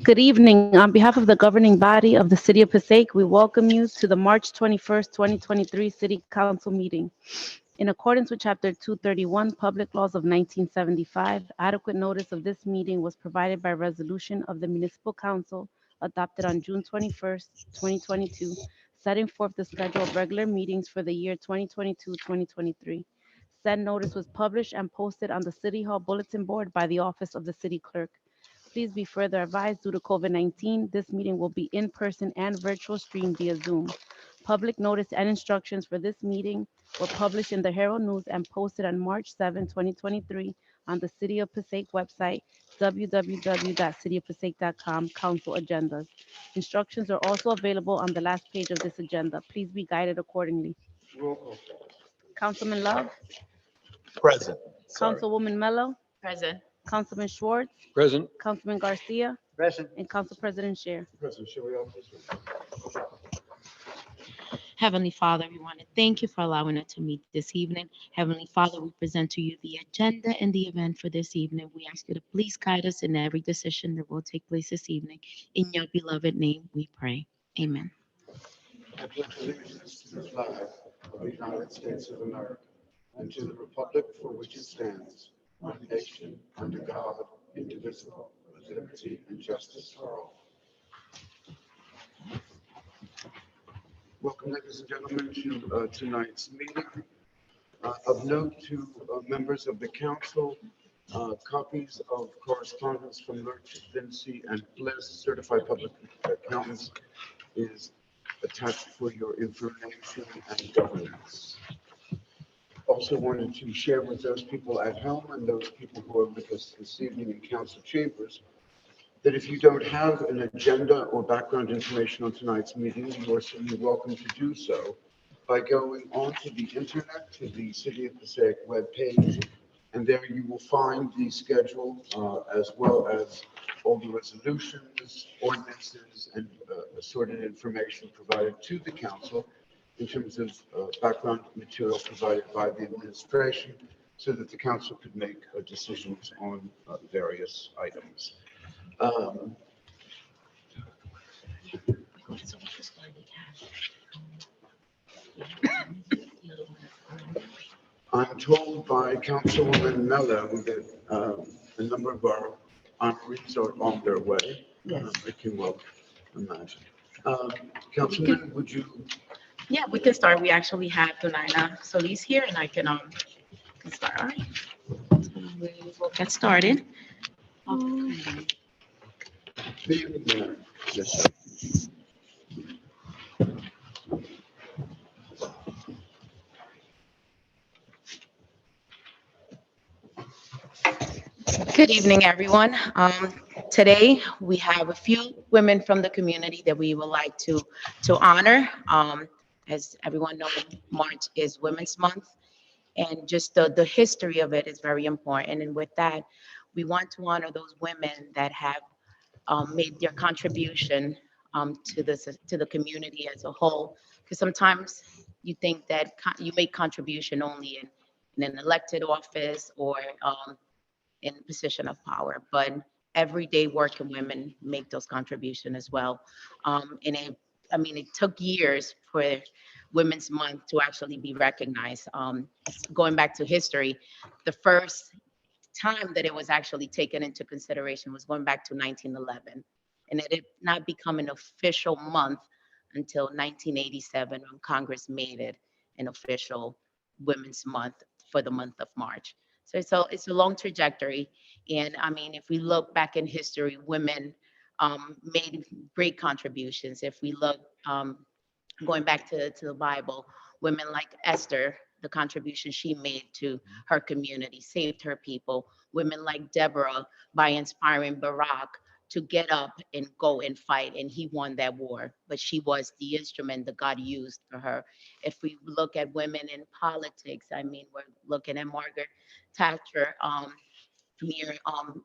Good evening. On behalf of the governing body of the City of Passaic, we welcome you to the March 21st, 2023 City Council meeting. In accordance with Chapter 231, Public Laws of 1975, adequate notice of this meeting was provided by resolution of the Municipal Council adopted on June 21st, 2022, setting forth the schedule of regular meetings for the year 2022-2023. Said notice was published and posted on the City Hall Bulletin Board by the Office of the City Clerk. Please be further advised, due to COVID-19, this meeting will be in person and virtual stream via Zoom. Public notice and instructions for this meeting were published in the Herald News and posted on March 7, 2023 on the City of Passaic website, www.cityofpassaic.com, Council Agendas. Instructions are also available on the last page of this agenda. Please be guided accordingly. Roll call. Councilman Love, Present. Councilwoman Mello, Present. Councilman Schwartz, Present. Councilman Garcia, Present. and Council President Scheer. Present. Shall we all please? Heavenly Father, we want to thank you for allowing us to meet this evening. Heavenly Father, we present to you the agenda and the event for this evening. We ask you to please guide us in every decision that will take place this evening. In your beloved name, we pray. Amen. I pledge allegiance to the flag of the United States of America and to the republic for which it stands, one nation, under God, indivisible, with liberty and justice for all. Welcome, ladies and gentlemen, to tonight's meeting. Of note to members of the council, copies of correspondence from Lurch, Vinci, and Bliss, certified public accountants, is attached for your information and governance. Also wanted to share with those people at home and those people who are with us this evening in council chambers that if you don't have an agenda or background information on tonight's meeting, you are certainly welcome to do so by going onto the internet to the City of Passaic webpage, and there you will find the schedule as well as all the resolutions, ordinances, and assorted information provided to the council in terms of background material provided by the administration so that the council could make decisions on various items. I'm told by Councilwoman Mello that a number of our honorees are on their way. Yes. I can well imagine. Councilman, would you? Yeah, we can start. We actually have Donina Solis here, and I can start. All right. So we will get started. Yes, sir. Good evening, everyone. Today, we have a few women from the community that we would like to honor. As everyone knows, March is Women's Month, and just the history of it is very important. And with that, we want to honor those women that have made their contribution to the community as a whole. Because sometimes you think that you make contribution only in an elected office or in a position of power, but everyday working women make those contributions as well. It took years for Women's Month to actually be recognized. Going back to history, the first time that it was actually taken into consideration was going back to 1911, and it did not become an official month until 1987 when Congress made it an official Women's Month for the month of March. So it's a long trajectory. And if we look back in history, women made great contributions. If we look going back to the Bible, women like Esther, the contribution she made to her community, saved her people. Women like Deborah, by inspiring Barak to get up and go and fight, and he won that war. But she was the instrument that God used for her. If we look at women in politics, we're looking at Margaret Thatcher, near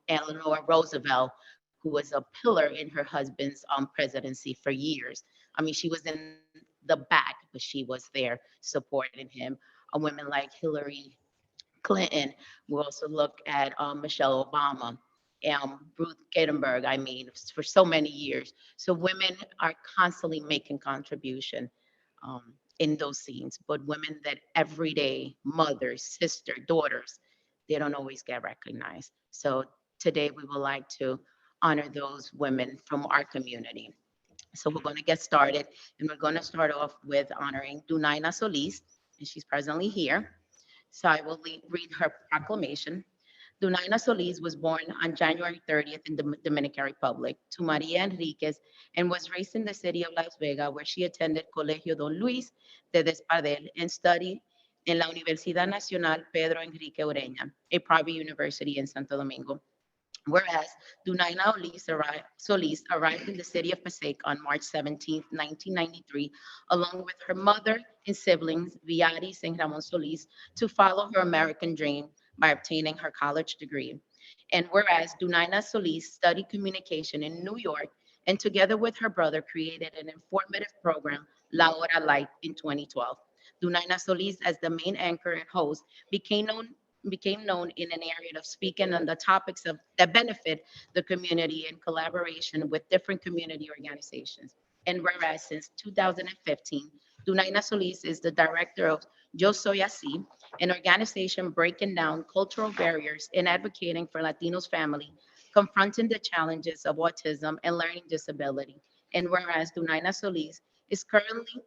Eleanor Roosevelt, who was a pillar in her husband's presidency for years. She was in the back, but she was there supporting him. Women like Hillary Clinton. We also look at Michelle Obama, Ruth Ginsburg. I mean, for so many years. So women are constantly making contribution in those scenes, but women that every day, mothers, sister, daughters, they don't always get recognized. So today we would like to honor those women from our community. So we're going to get started, and we're going to start off with honoring Dunaina Solis, and she's presently here. So I will read her proclamation. Dunaina Solis was born on January 30th in the Dominican Republic to Maria Enriquez and was raised in the city of Las Vegas, where she attended Colegio Don Luis de Despadel and studied in la Universidad Nacional Pedro Enrique Ureña, a private university in Santo Domingo. Whereas Dunaina Solis arrived in the city of Passaic on March 17th, 1993, along with her mother and siblings, Viaris and Ramon Solis, to follow her American dream by obtaining her college degree. And whereas Dunaina Solis studied communication in New York and together with her brother created an informative program, La Hora Light, in 2012. Dunaina Solis, as the main anchor and host, became known in an area of speaking on the topics of that benefit the community in collaboration with different community organizations. And whereas since 2015, Dunaina Solis is the director of Yo Soy Así, an organization breaking down cultural barriers and advocating for Latinos family, confronting the challenges of autism and learning disability. And whereas Dunaina Solis is currently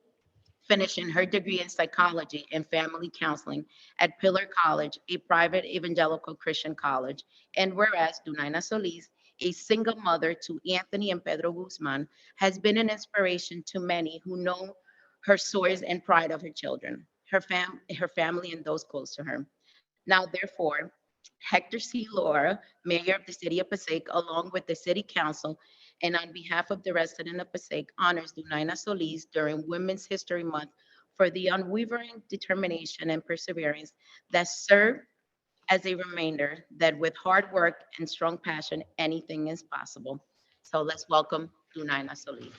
finishing her degree in psychology and family counseling at Pillar College, a private evangelical Christian college. And whereas Dunaina Solis, a single mother to Anthony and Pedro Guzman, has been an inspiration to many who know her source and pride of her children, her family, and those close to her. Now, therefore, Hector C. Laura, Mayor of the City of Passaic, along with the City Council, and on behalf of the resident of Passaic, honors Dunaina Solis during Women's History Month for the unwavering determination and perseverance that serve as a reminder that with hard work and strong passion, anything is possible. So let's welcome Dunaina Solis.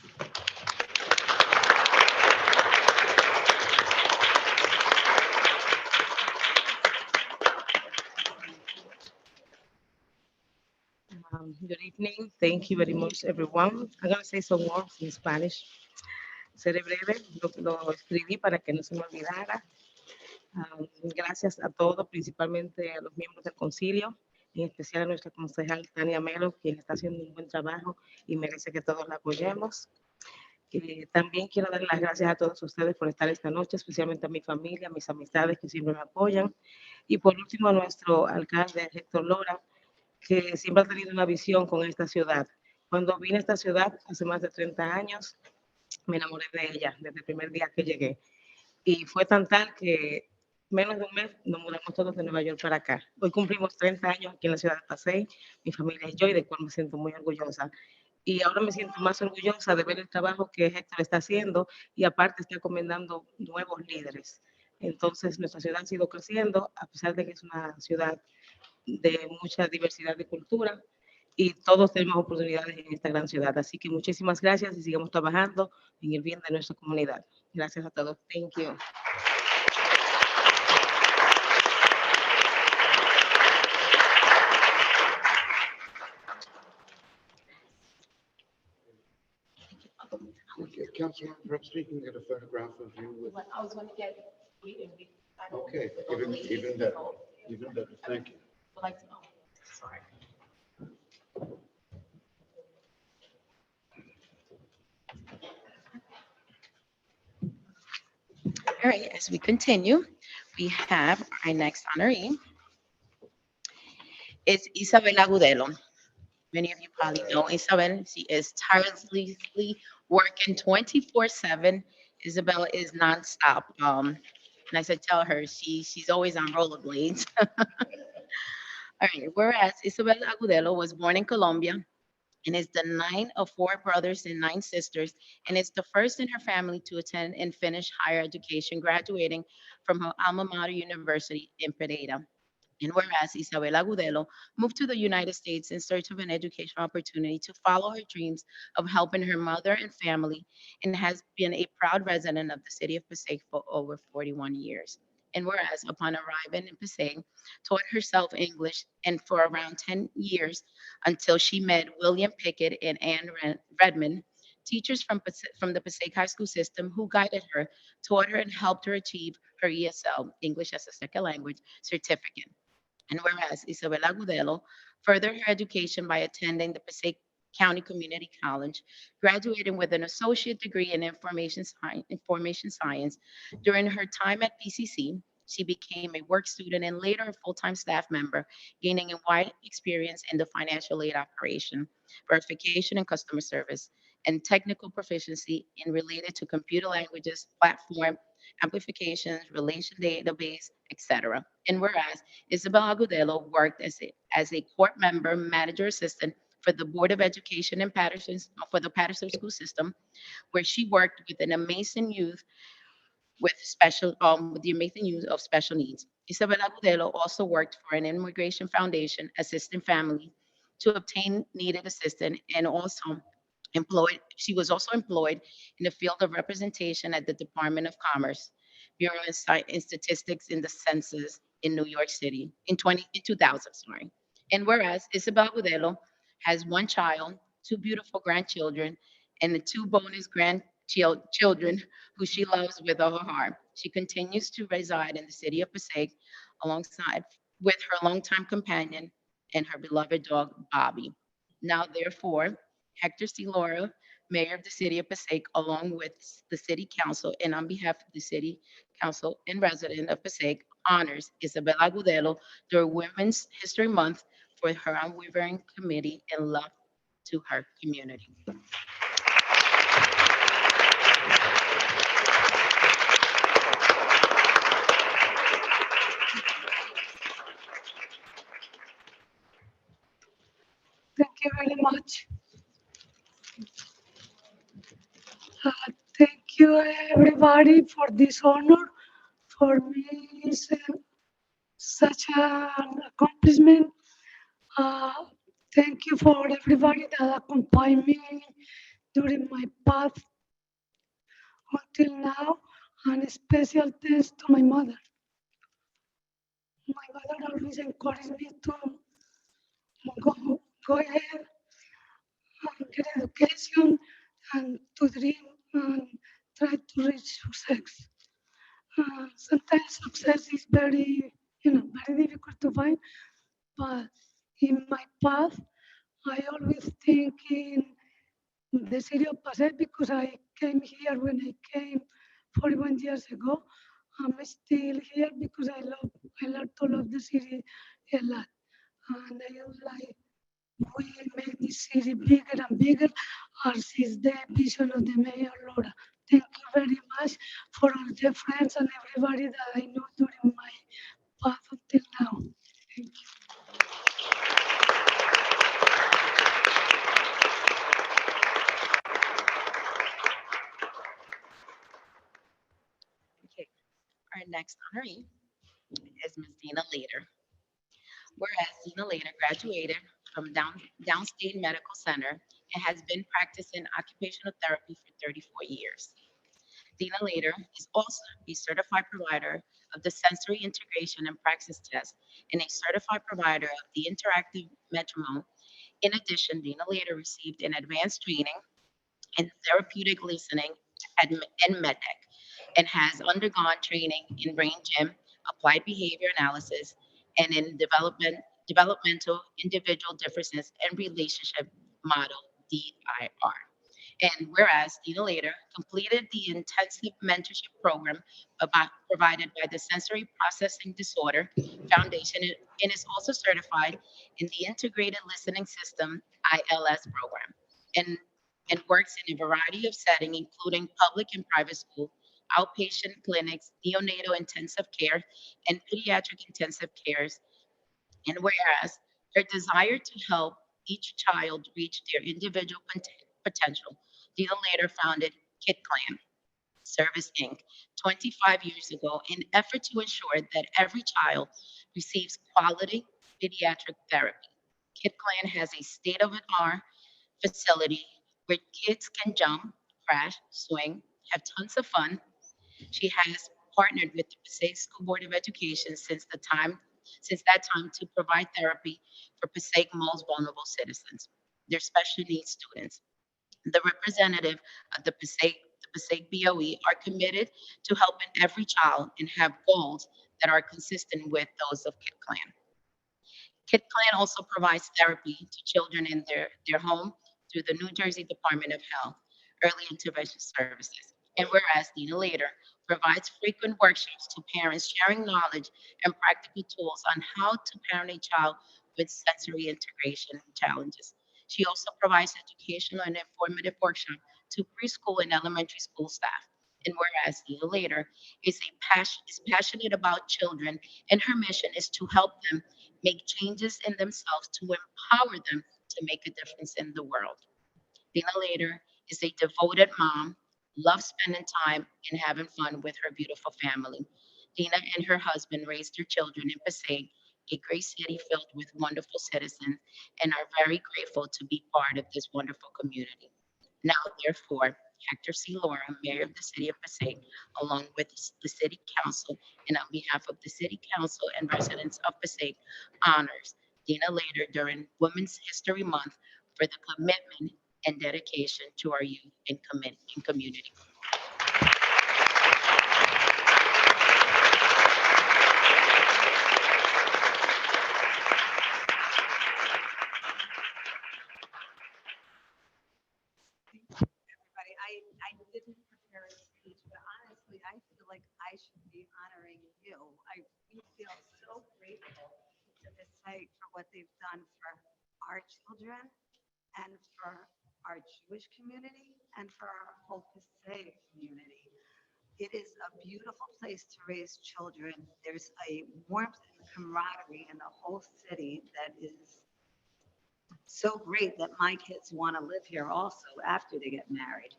Good evening. Thank you very much, everyone. I'm going to say some words in Spanish. Seré breve, lo escribí para que no se me olvidara. Gracias a todos, principalmente a los miembros del concilio, en especial a nuestra concejal Tania Melo, quien está haciendo un buen trabajo y merece que todos la apoyemos. También quiero dar las gracias a todos ustedes por estar esta noche, especialmente a mi familia, a mis amistades que siempre me apoyan. Y por último, a nuestro alcalde Héctor Lora, que siempre ha tenido una visión con esta ciudad. Cuando vine a esta ciudad hace más de 30 años, me enamoré de ella desde el primer día que llegué. Y fue tan tal que menos de un mes nos mudamos todos de Nueva York para acá. Hoy cumplimos 30 años aquí en la ciudad de Pasay, mi familia y yo, y de cual me siento muy orgullosa. Y ahora me siento más orgullosa de ver el trabajo que Héctor está haciendo y aparte está comendando nuevos líderes. Entonces, nuestra ciudad ha sido creciendo, a pesar de que es una ciudad de mucha diversidad de cultura y todos tenemos oportunidades en esta gran ciudad. Así que muchísimas gracias y sigamos trabajando en el bien de nuestra comunidad. Gracias a todos. Thank you. Okay, Councilman, perhaps we can get a photograph of you with, I was going to get. okay, even better, even better, thank you. Sorry. All right, as we continue, we have our next honoree. It's Isabel Agudelo. Many of you probably know Isabel. She is tirelessly working 24/7. Isabel is nonstop. And as I tell her, she's always on rollerblades. All right. Whereas Isabel Agudelo was born in Colombia and is the ninth of four brothers and nine sisters, and is the first in her family to attend and finish higher education, graduating from her alma mater university in Pereira. And whereas Isabel Agudelo moved to the United States in search of an educational opportunity to follow her dreams of helping her mother and family, and has been a proud resident of the city of Passaic for over 41 years. And whereas upon arriving in Passaic, taught herself English and for around 10 years until she met William Pickett and Anne Redmond, teachers from the Passaic High School system who guided her, taught her, and helped her achieve her ESL, English as a Second Language, certificate. And whereas Isabel Agudelo furthered her education by attending the Passaic County Community College, graduating with an associate degree in information science. During her time at PCC, she became a work student and later a full-time staff member, gaining a wide experience in the financial aid operation, verification and customer service, and technical proficiency in related to computer languages, platform amplifications, relation database, etc. And whereas Isabel Agudelo worked as a court member, manager assistant for the Board of Education in for the Patterson School System, where she worked with an amazing youth with the amazing youth of special needs. Isabel Agudelo also worked for an immigration foundation assisting families to obtain needed assistance and also she was also employed in the field of representation at the Department of Commerce, Bureau of and Statistics in the census in New York City in 2000, sorry. And whereas Isabel Budelo has one child, two beautiful grandchildren, and the two bonus grandchildren who she loves with all her heart. She continues to reside in the city of Passaic alongside with her longtime companion and her beloved dog, Bobby. Now, therefore, Hector C. Laura, Mayor of the City of Passaic, along with the City Council, and on behalf of the City Council and resident of Passaic, honors Isabella Agudelo during Women's History Month for her unwavering committee and love to her community. Thank you very much. Uh, Thank you, everybody, for this honor. For me, it's such an accomplishment. Uh, Thank you for everybody that accompanied me during my path until now, and a special thanks to my mother. My mother always encouraged me to go ahead and get education and to dream and try to reach success. Sometimes success is very difficult to find, but in my path, I always think in the city of Passaic because I came here when I came 41 years ago. I'm still here because I love to love the city a lot. And I would like we make this city bigger and bigger as is the vision of the Mayor Laura. Thank you very much for all the friends and everybody that I know during my path until now. Thank you. Okay, our next honoree is Ms. Dina Later. Whereas Dina Later graduated from Downstate Medical Center and has been practicing occupational therapy for 34 years. Dina Later is also a certified provider of the sensory integration and praxis test and a certified provider of the interactive metronome. In addition, Dina Later received an advanced training in therapeutic listening and MedTech and has undergone training in brain gym, applied behavior analysis, and in developmental individual differences and relationship model DIR. And whereas Dina later completed the intensive mentorship program provided by the Sensory Processing Disorder Foundation and is also certified in the Integrated Listening System ILS program and, and works in a variety of settings, including public and private school, outpatient clinics, neonatal intensive care, and pediatric intensive cares. And whereas her desire to help each child reach their individual potential, Dina later founded Kid Clan Service Inc. 25 years ago in effort to ensure that every child receives quality pediatric therapy. Kid Clan has a state-of-the-art facility where kids can jump, crash, swing, have tons of fun. She has partnered with the Passaic School Board of Education since that time to provide therapy for Passaic most vulnerable citizens, their special needs students. The representative of the Passaic BOE are committed to helping every child and have goals that are consistent with those of Kit Clan. Kit Clan also provides therapy to children in their home through the New Jersey Department of Health Early Intervention Services. And whereas Dina Later provides frequent workshops to parents sharing knowledge and practical tools on how to parent a child with sensory integration challenges. She also provides educational and informative workshops to preschool and elementary school staff. And whereas Dina Later is passionate about children, and her mission is to help them make changes in themselves to empower them to make a difference in the world. Dina Later is a devoted mom, loves spending time and having fun with her beautiful family. Dina and her husband raised their children in Passaic, a great city filled with wonderful citizens, and are very grateful to be part of this wonderful community. Now, therefore, Hector C. Laura, Mayor of the City of Passaic, along with the City Council, and on behalf of the City Council and residents of Passaic, honors Dina Later during Women's History Month for the commitment and dedication to our youth and community. Everybody. I didn't prepare a speech, but honestly, I feel like I should be honoring you. We feel so grateful to Passaic for what they've done for our children and for our Jewish community and for our whole Passaic community. It is a beautiful place to raise children. There's a warmth and camaraderie in the whole city that is so great that my kids want to live here also after they get married.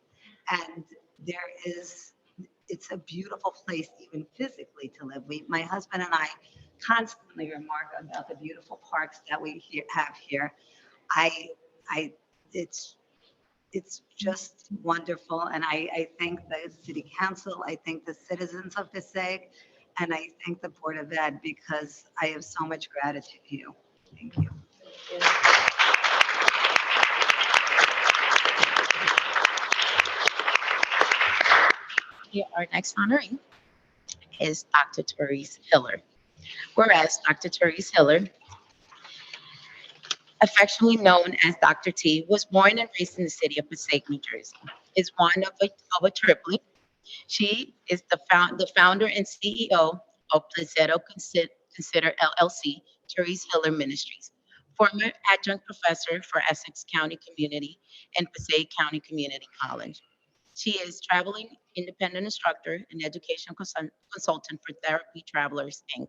And there is, it's a beautiful place even physically to live. My husband and I constantly remark about the beautiful parks that have here. I, I, it's, it's just wonderful. And I thank the city council. I thank the citizens of Passaic. And I thank the Board of Ed because I have so much gratitude to you. Thank you. Here, our next honoree is Dr. Therese Hiller. Whereas Dr. Therese Hiller, affectionately known as Dr. T, was born and raised in the city of Passaic, New Jersey, is one of a triplet. She is the founder and CEO of Plazetto Consider LLC, Therese Hiller Ministries, former adjunct professor for Essex County Community and Passaic County Community College. She is traveling independent instructor and education consultant for Therapy Travelers, Inc.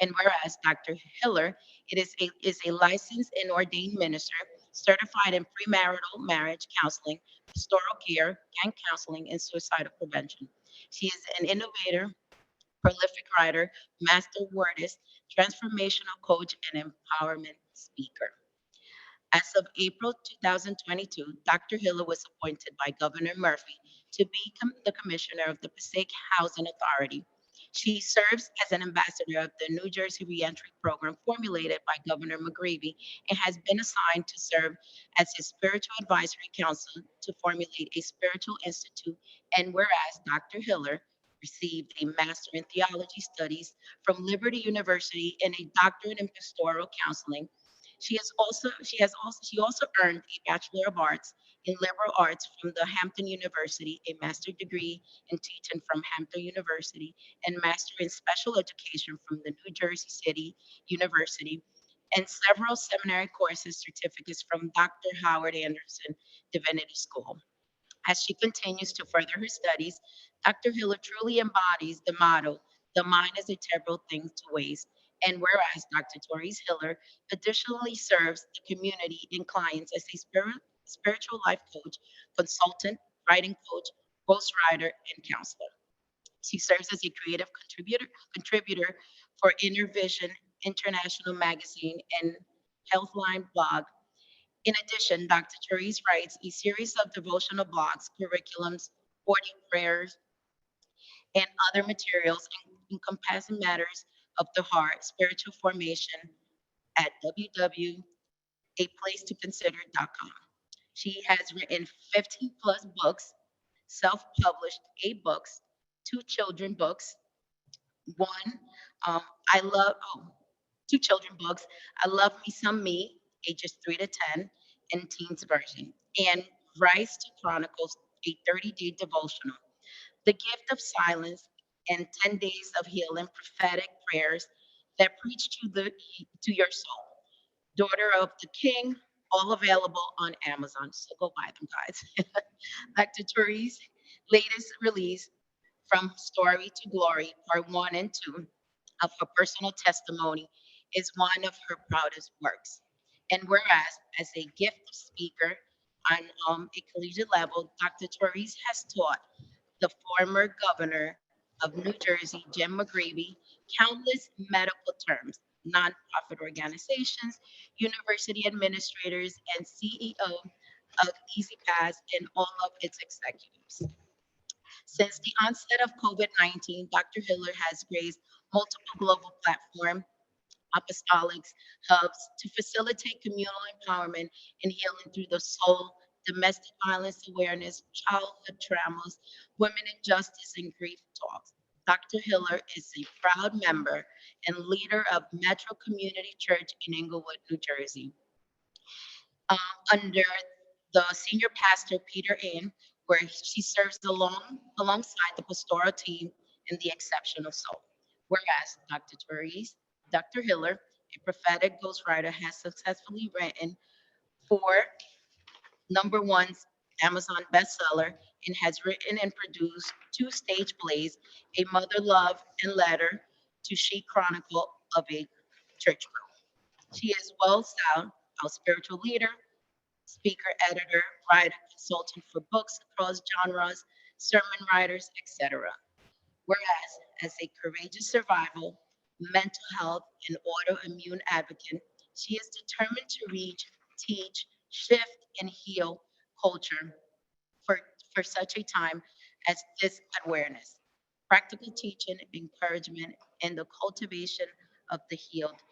And whereas Dr. Hiller is a licensed and ordained minister, certified in premarital marriage counseling, pastoral care, gang counseling, and suicidal prevention. She is an innovator, prolific writer, master wordist, transformational coach, and empowerment speaker. As of April 2022, Dr. Hiller was appointed by Governor Murphy to be the commissioner of the Passaic Housing Authority. She serves as an ambassador of the New Jersey Reentry Program formulated by Governor McGreevey and has been assigned to serve as his spiritual advisory council to formulate a spiritual institute. And whereas Dr. Hiller received a master in theology studies from Liberty University and a doctorate in pastoral counseling, she also earned a Bachelor of Arts in Liberal Arts from the Hampton University, a master's degree in teaching from Hampton University, and master in special education from the New Jersey City University, and several seminary courses certificates from Dr. Howard Anderson Divinity School. As she continues to further her studies, Dr. Hiller truly embodies the motto, the mind is a terrible thing to waste. And whereas Dr. Therese Hiller additionally serves the community and clients as a spiritual life coach, consultant, writing coach, ghostwriter, and counselor. She serves as a creative contributor for Inner Vision International Magazine and Healthline blog. In addition, Dr. Therese writes a series of devotional blogs, curriculums, 40 prayers, and other materials encompassing matters of the heart, spiritual formation at www.aplacetoconsider.com. She has written 15 plus books, self-published 8 books, 2 children books, one, um, I love, oh, 2 children books. I Love Me Some Me, ages 3 to 10, and teens version. And Rise to Chronicles, a 30-day devotional. The Gift of Silence and 10 Days of Healing, prophetic prayers that preach to your soul. Daughter of the King, all available on Amazon. So go buy them, guys. Dr. Therese' latest release, From Story to Glory, Part 1 and 2 of her personal testimony, is one of her proudest works. And whereas, as a gifted speaker on a collegiate level, Dr. Therese has taught the former governor of New Jersey, Jim McGravy, countless medical terms, nonprofit organizations, university administrators, and CEO of EasyPass and all of its executives. Since the onset of COVID-19, Dr. Hiller has raised multiple global platforms, apostolics, hubs to facilitate communal empowerment and healing through the soul, domestic violence awareness, childhood traumas, women in justice, and grief talks. Dr. Hiller is a proud member and leader of Metro Community Church in Englewood, New Jersey, um, under the senior pastor Peter Inn, where she serves alongside the pastoral team in the exceptional soul. Whereas Dr. Therese, Dr. Hiller, a prophetic ghostwriter, has successfully written 4 #1 Amazon bestseller and has written and produced 2 stage plays, A Mother Love and Letter to She Chronicle of a Church Girl. She is well styled, a spiritual leader, speaker, editor, writer, consultant for books across genres, sermon writers, etc. Whereas, as a courageous survival, mental health, and autoimmune advocate, she is determined to reach, teach, shift, and heal culture for, for such a time as this awareness, practical teaching, encouragement, and the cultivation of the healed,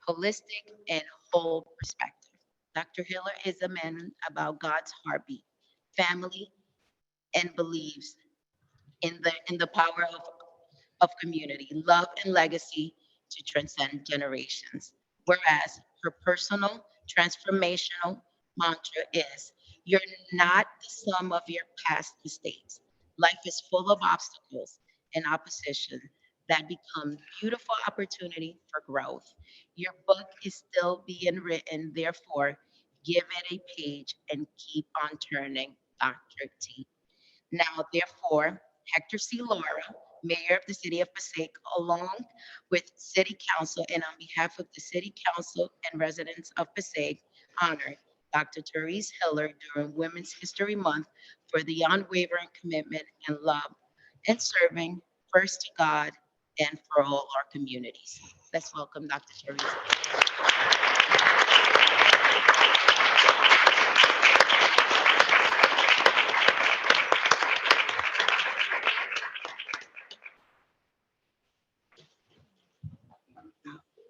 holistic, and whole perspective. Dr. Hiller is a man about God's heartbeat, family, and believes in the power of community, love, and legacy to transcend generations. Whereas her personal transformational mantra is, you're not the sum of your past mistakes. Life is full of obstacles and opposition that become beautiful opportunity for growth. Your book is still being written, therefore, give it a page and keep on turning, Dr. T. Now, therefore, Hector C. Laura, Mayor of the City of Passaic, along with City Council and on behalf of the City Council and residents of Passaic, honor Dr. Therese Hiller during Women's History Month for the unwavering commitment and love and serving first to God and for all our communities. Let's welcome Dr. Therese.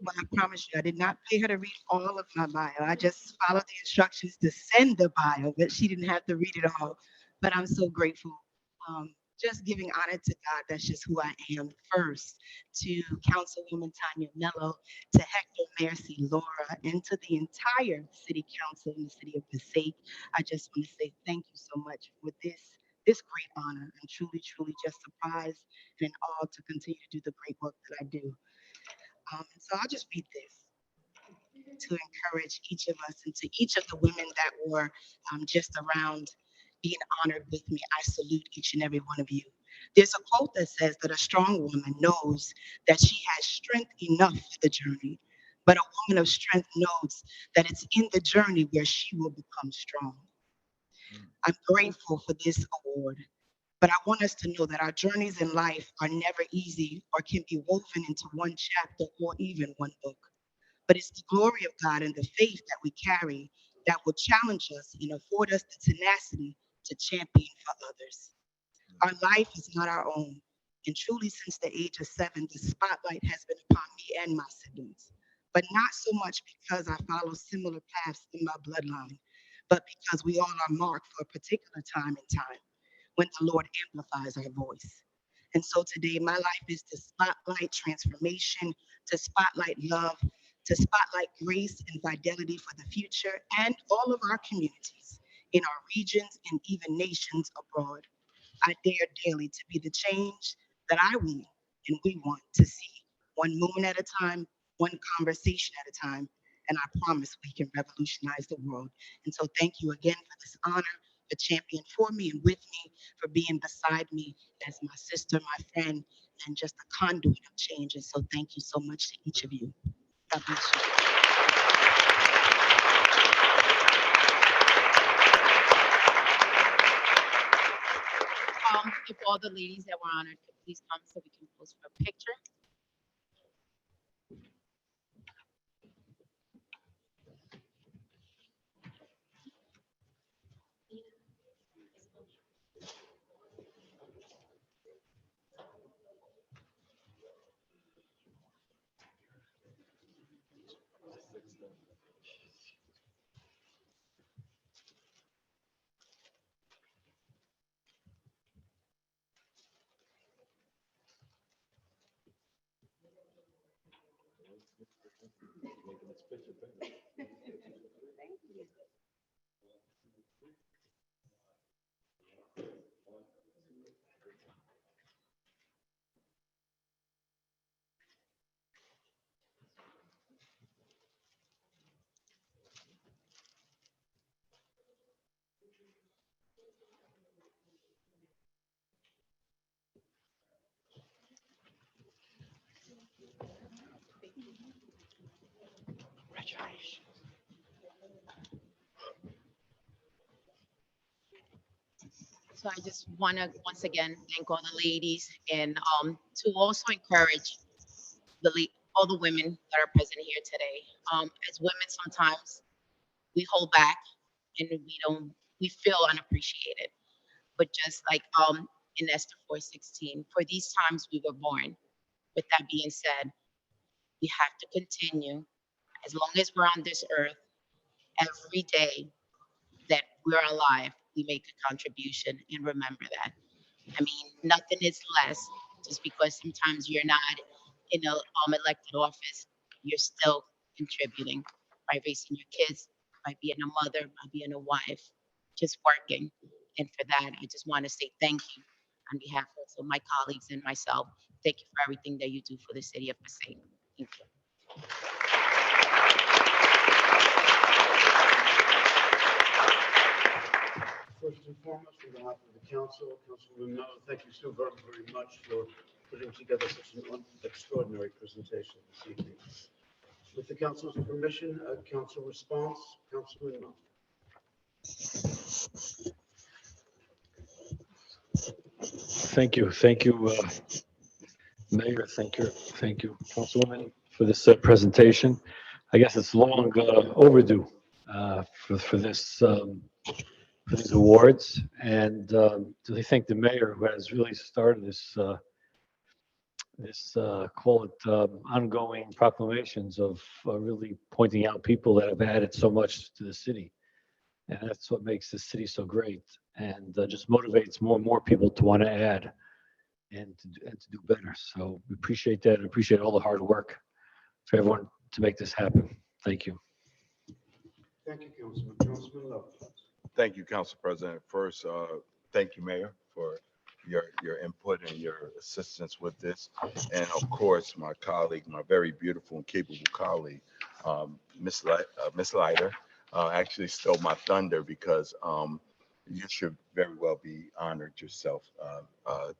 But I promise you, I did not pay her to read all of my bio. I just followed the instructions to send the bio, but she didn't have to read it all. But I'm so grateful. Just giving honor to God, that's just who I am first, to Councilwoman Tanya Mello, to Hector Mercy Laura, and to the entire City Council in the City of Passaic. I just want to say thank you so much for this great honor. I'm truly, truly just surprised and in awe to continue to do the great work that I do. So I'll just read this to encourage each of us and to each of the women that were just around being honored with me. I salute each and every one of you. There's a quote that says that a strong woman knows that she has strength enough for the journey, but a woman of strength knows that it's in the journey where she will become strong. I'm grateful for this award, but I want us to know that our journeys in life are never easy or can be woven into one chapter or even one book. But it's the glory of God and the faith that we carry that will challenge us and afford us the tenacity to champion for others. Our life is not our own. And truly, since the age of 7, the spotlight has been upon me and my siblings. But not so much because I follow similar paths in my bloodline, but because we all are marked for a particular time in time when the Lord amplifies our voice. And so today, my life is to spotlight transformation, to spotlight love, to spotlight grace and fidelity for the future and all of our communities in our regions and even nations abroad. I dare daily to be the change that I want and we want to see, one moment at a time, one conversation at a time. And I promise we can revolutionize the world. And so thank you again for this honor, for championing for me and with me, for being beside me as my sister, my friend, and just a conduit of change. And so thank you so much to each of you. God bless you. If all the ladies that were honored could please come so we can pose for a picture. So I just want to once again thank all the ladies and to also encourage all the women that are present here today. As women, sometimes we hold back and we feel unappreciated. But just like in Esther 4:16, for these times we were born. With that being said, we have to continue as long as we're on this earth every day that we're alive, we make a contribution and remember that. I mean, nothing is less just because sometimes you're not in a elected office, you're still contributing by raising your kids, by being a mother, by being a wife, just working. And for that, I just want to say thank you on behalf of my colleagues and myself. Thank you for everything that you do for the city of Passaic. Thank you. First and foremost, on behalf of the council, Councilwoman Mello, thank you so very, very much for putting together such an extraordinary presentation this evening. With the council's permission, a council response, Councilwoman Mello. Thank you, Mayor. Thank you, Councilwoman, for this presentation. I guess it's long overdue for this for these awards, and I thank the mayor who has really started this call it ongoing proclamations of really pointing out people that have added so much to the city, and that's what makes the city so great, and just motivates more and more people to want to add and to do better. So we appreciate that and appreciate all the hard work for everyone to make this happen. Thank you. Thank you, Councilman. Councilman Love. Thank you, Council President. First, thank you, Mayor, for your input and your assistance with this. And of course, my colleague, my very beautiful and capable colleague, Miss Leiter, actually stole my thunder because you should very well be honored yourself,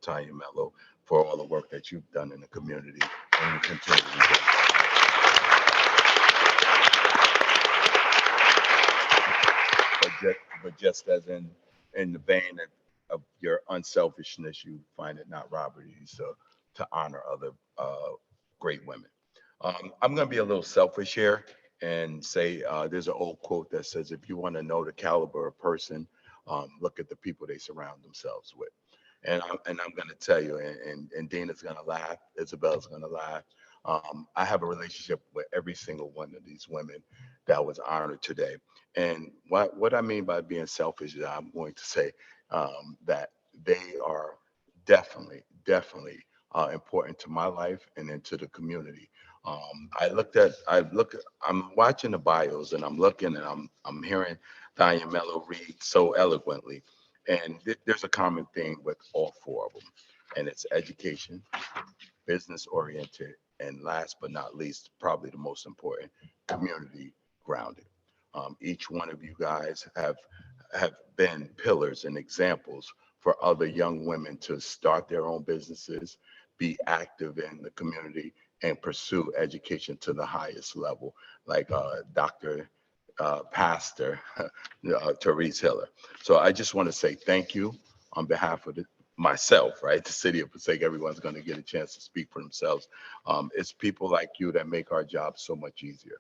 Tanya Mello, for all the work that you've done in the community and you continue to do. But just as in the vein of your unselfishness, you find it not robbery to honor other great women. I'm going to be a little selfish here and say there's an old quote that says, if you want to know the caliber of person, look at the people they surround themselves with. And I'm going to tell you, and Dana's going to laugh, Isabella's going to laugh. I have a relationship with every single one of these women that was honored today. And what I mean by being selfish is I'm going to say that they are definitely important to my life and into the community. I'm watching the bios and I'm looking and I'm hearing Diane Mello read so eloquently. And there's a common theme with all four of them, and it's education, business oriented, and last but not least, probably the most important, community grounded. Each one of you guys have been pillars and examples for other young women to start their own businesses, be active in the community, and pursue education to the highest level, like Dr. Pastor Therese Hiller. So I just want to say thank you on behalf of myself, right? The city of Passaic, everyone's going to get a chance to speak for themselves. It's people like you that make our job so much easier.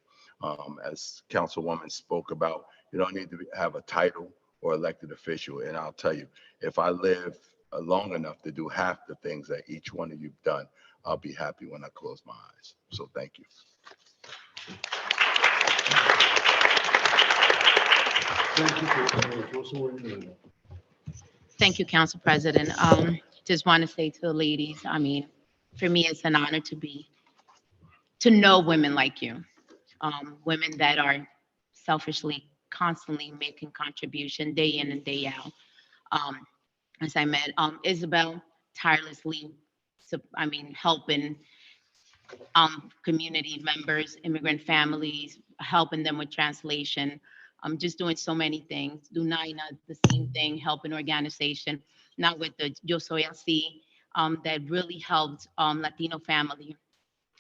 As Councilwoman spoke about, you don't need to have a title or elected official. And I'll tell you, if I live long enough to do half the things that each one of you've done, I'll be happy when I close my eyes. So thank you. Thank you, Council President. Just want to say to the ladies, I mean, for me, it's an honor to know women like you, women that are selfishly, constantly making contribution day in and day out. As I met Isabel, tirelessly, helping community members, immigrant families, helping them with translation. Just doing so many things. Dunaina, the same thing, helping organization, not with the Yo Soy Así, that really helped Latino family,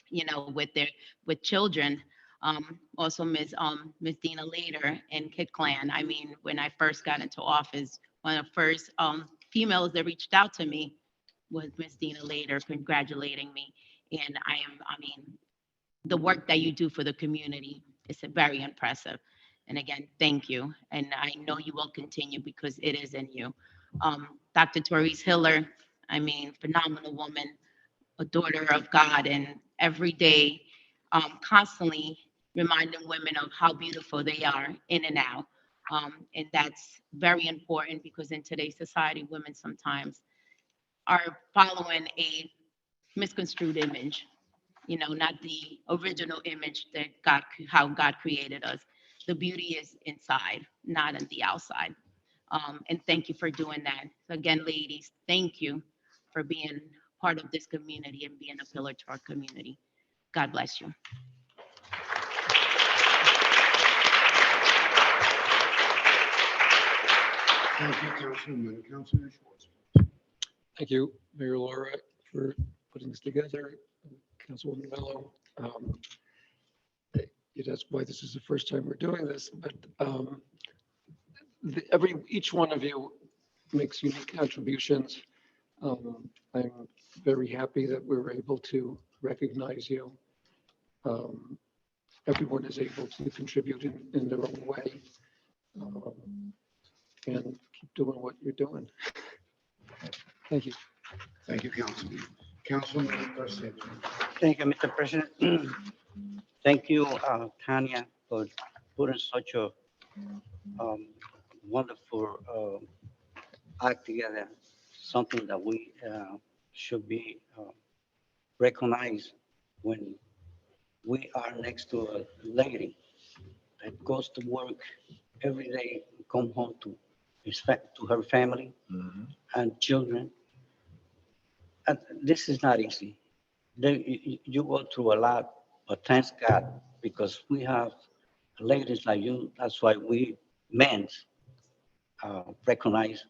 with children. Also Miss Dina later and Kid Clan. I mean, when I first got into office, one of the first females that reached out to me was Miss Dina later, congratulating me. And the work that you do for the community is very impressive. And again, thank you. And I know you will continue because it is in you. Dr. Therese Hiller, phenomenal woman, a daughter of God, and every day, constantly reminding women of how beautiful they are in and out. And that's very important because in today's society, women sometimes are following a misconstrued image, not the original image that how God created us. The beauty is inside, not on the outside. And thank you for doing that. So again, ladies, thank you for being part of this community and being a pillar to our community. God bless you. Thank you, Councilman. Councilman Schwartz. Thank you, Mayor Laura, for putting this together. Councilwoman Mello. You'd ask why this is the first time we're doing this, but each one of you makes unique contributions. I'm very happy that we were able to recognize you. Everyone is able to contribute in their own way, and keep doing what you're doing. Thank you. Thank you, Councilman. Councilman Garcia. Thank you, Mr. President. Thank you, Tanya, for putting such a wonderful act together, something that we should be recognized when we are next to a lady that goes to work every day, come home to respect to her family and children. And this is not easy. You go through a lot, but thanks God, because we have ladies like you. That's why we men recognize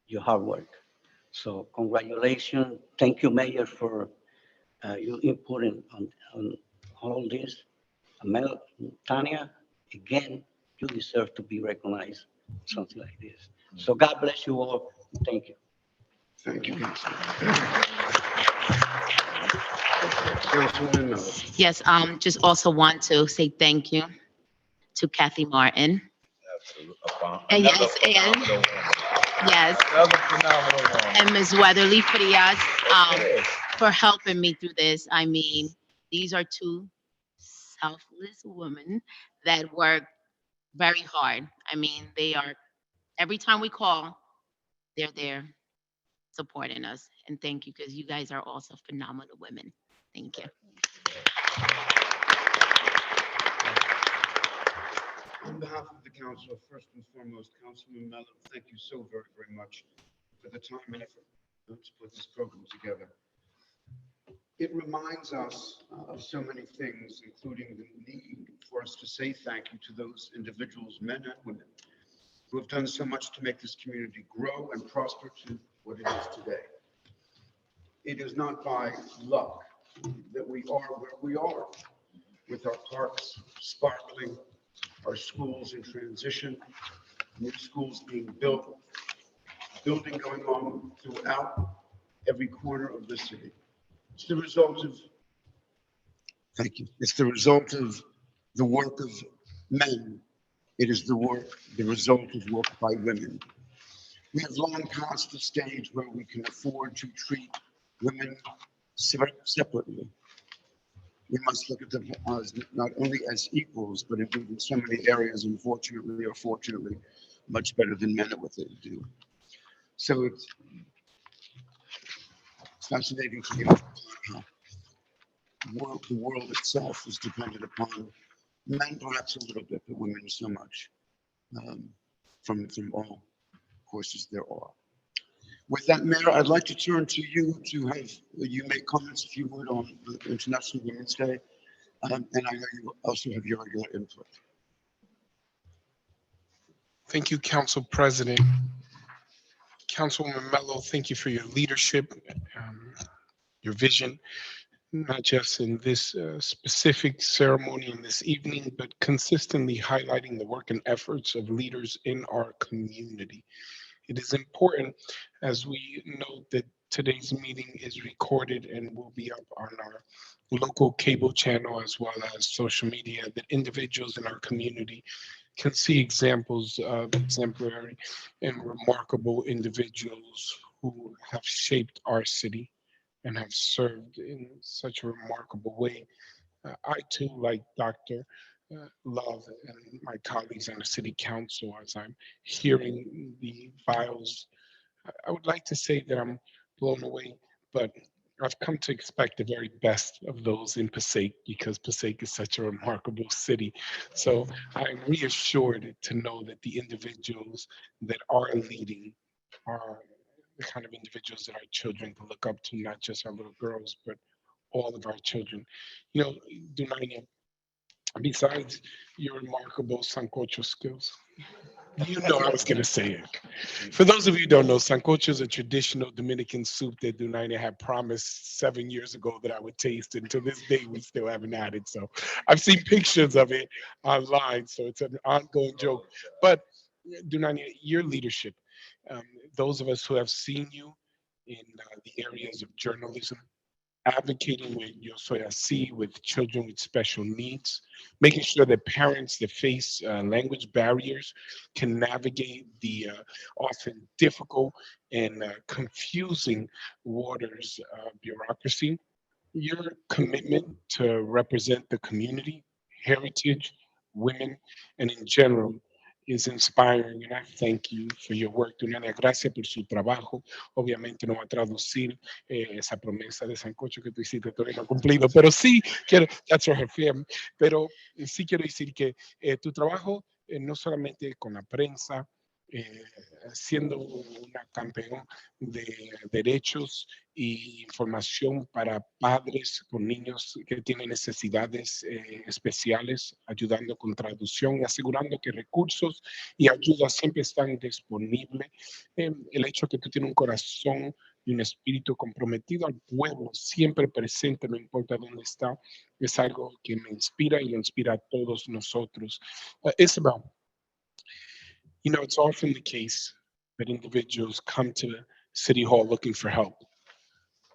your hard work. So congratulations. Thank you, Mayor, for your input on all this. Mel, Tanya, again, you deserve to be recognized, something like this. So God bless you all. Thank you. Thank you, Councilman. Councilman Miller. Yes, just also want to say thank you to Kathy Martin. Absolutely. And yes, and Yes, Another phenomenal woman. and Ms. Weatherly Frias, Yes. for helping me through this. I mean, these are two selfless women that work very hard. I mean, they are, every time we call, they're there supporting us. And thank you, because you guys are also phenomenal women. Thank you. On behalf of the council, first and foremost, Councilman Mello, thank you so very, very much for the time and effort to put this program together. It reminds us of so many things, including the need for us to say thank you to those individuals, men and women, who have done so much to make this community grow and prosper to what it is today. It is not by luck that we are where we are, with our parks sparkling, our schools in transition, new schools being built, building going on throughout every corner of the city. It's the result of, thank you, it's the result of the work of men. It is the result of work by women. We have long passed the stage where we can afford to treat women separately. We must look at them as not only as equals, but indeed in so many areas, unfortunately or fortunately, much better than men at what they do. So it's fascinating to me how the world itself is dependent upon men, perhaps a little bit, but women so much, from all courses there are. With that, Mayor, I'd like to turn to you to have you make comments, if you would, on International Women's Day. And I know you also have your input. Thank you, Council President. Councilwoman Mello, thank you for your leadership, your vision, not just in this specific ceremony and this evening, but consistently highlighting the work and efforts of leaders in our community. It is important, as we note that today's meeting is recorded and will be up on our local cable channel as well as social media, that individuals in our community can see examples of exemplary and remarkable individuals who have shaped our city and have served in such a remarkable way. I too, like Dr. Love and my colleagues on the city council, as I'm hearing the bios, I would like to say that I'm blown away, but I've come to expect the very best of those in Passaic, because Passaic is such a remarkable city. So I'm reassured to know that the individuals that are leading are the kind of individuals that our children can look up to, not just our little girls, but all of our children. You know, Dunaina, besides your remarkable sancocho skills, you know I was going to say it. For those of you who don't know, sancocho is a traditional Dominican soup that Dunaina had promised 7 years ago that I would taste. And to this day, we still haven't had it. So I've seen pictures of it online. So it's an ongoing joke. But Dunaina, your leadership, those of us who have seen you in the areas of journalism, advocating with Yo Soy Así, with children with special needs, making sure that parents that face language barriers can navigate the often difficult and confusing waters of bureaucracy. Your commitment to represent the community, heritage, women, and in general is inspiring, and I thank you for your work. Tuniana, gracias por su trabajo. Obviamente no va a traducir esa promesa de sancocho que tú hiciste, todavía no cumplido, pero sí quiero, that's your FM, pero sí quiero decir que tu trabajo no solamente con la prensa, siendo una campeón de derechos y información para padres con niños que tienen necesidades especiales, ayudando con traducción y asegurando que recursos y ayuda siempre están disponibles. El hecho que tú tienes un corazón y un espíritu comprometido al pueblo, siempre presente, no importa dónde está, es algo que me inspira y lo inspira a todos nosotros. Isabel, you know, it's often the case that individuals come to City Hall looking for help.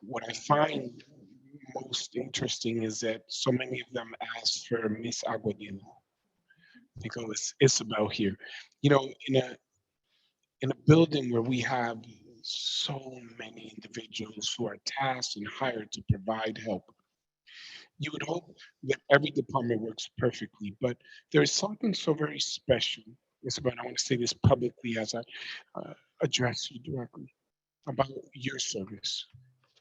What I find most interesting is that so many of them ask for Miss Aguadillo. They go, it's Isabel here. You know, in a building where we have so many individuals who are tasked and hired to provide help. You would hope that every department works perfectly, but there is something so very special. Isabel, I want to say this publicly as I address you directly about your service.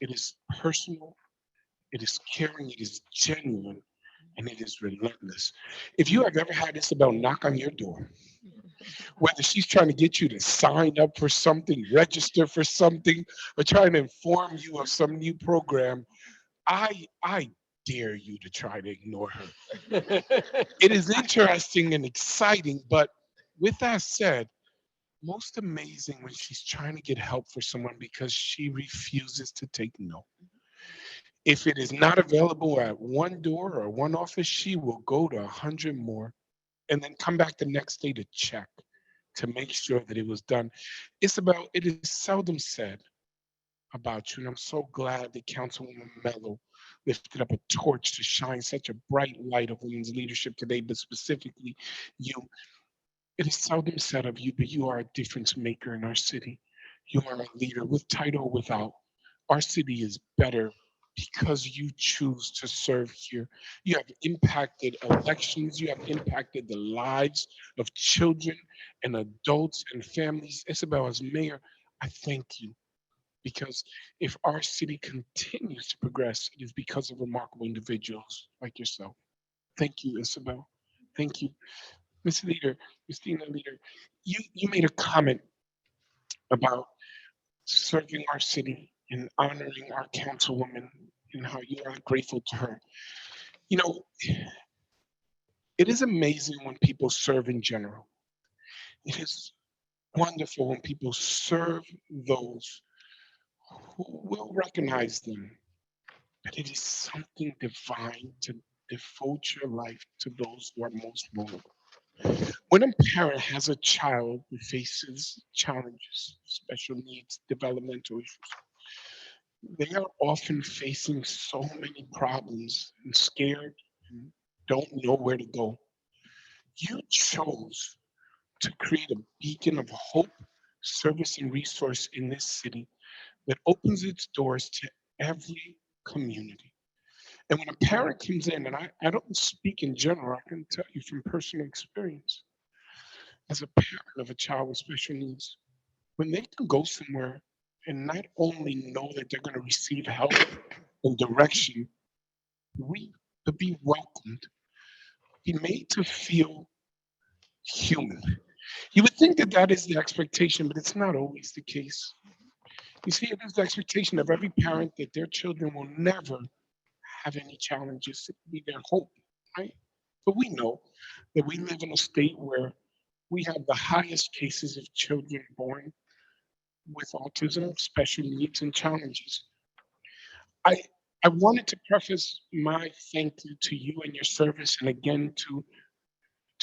It is personal, it is caring, it is genuine, and it is relentless. If you have ever had Isabel knock on your door, whether she's trying to get you to sign up for something, register for something, or trying to inform you of some new program, I dare you to try to ignore her. It is interesting and exciting, but with that said, most amazing when she's trying to get help for someone because she refuses to take no. If it is not available at one door or one office, she will go to 100 more and then come back the next day to check to make sure that it was done. Isabel, it is seldom said about you, and I'm so glad that Councilwoman Mello lifted up a torch to shine such a bright light of women's leadership today, but specifically you. It is seldom said of you, but you are a difference maker in our city. You are a leader with title or without. Our city is better because you choose to serve here. You have impacted elections, you have impacted the lives of children and adults and families. Isabel, as mayor, I thank you because if our city continues to progress, it is because of remarkable individuals like yourself. Thank you, Isabel. Thank you. Ms. Leader, Christina Leader, you made a comment about serving our city and honoring our councilwoman and how you are grateful to her. You know, it is amazing when people serve in general. It is wonderful when people serve those who will recognize them, but it is something divine to devote your life to those who are most vulnerable. When a parent has a child who faces challenges, special needs, developmental issues, they are often facing so many problems and scared and don't know where to go. You chose to create a beacon of hope, service, and resource in this city that opens its doors to every community. And when a parent comes in, and I don't speak in general, I can tell you from personal experience, as a parent of a child with special needs, when they can go somewhere and not only know that they're going to receive help and direction, we to be welcomed, be made to feel human. You would think that that is the expectation, but it's not always the case. You see, it is the expectation of every parent that their children will never have any challenges. It will be their hope, right? But we know that we live in a state where we have the highest cases of children born with autism, special needs, and challenges. I I wanted to preface my thank you to you and your service, and again to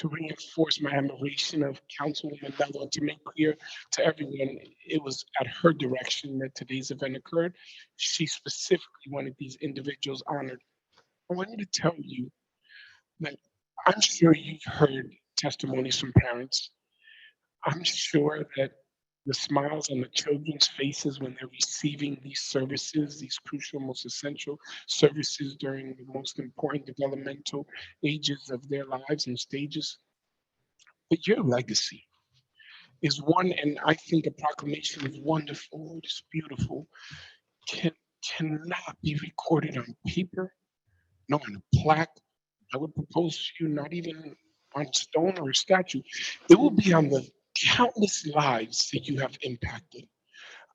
reinforce my admiration of Councilwoman Mello and to make clear to everyone it was at her direction that today's event occurred. She specifically wanted these individuals honored. I wanted to tell you that I'm sure you've heard testimonies from parents. I'm sure that the smiles on the children's faces when they're receiving these services, these crucial, most essential services during the most important developmental ages of their lives and stages. But your legacy is one, and I think a proclamation is wonderful, it is beautiful, can cannot be recorded on paper, no on a plaque. I would propose to you not even on stone or a statue. It will be on the countless lives that you have impacted,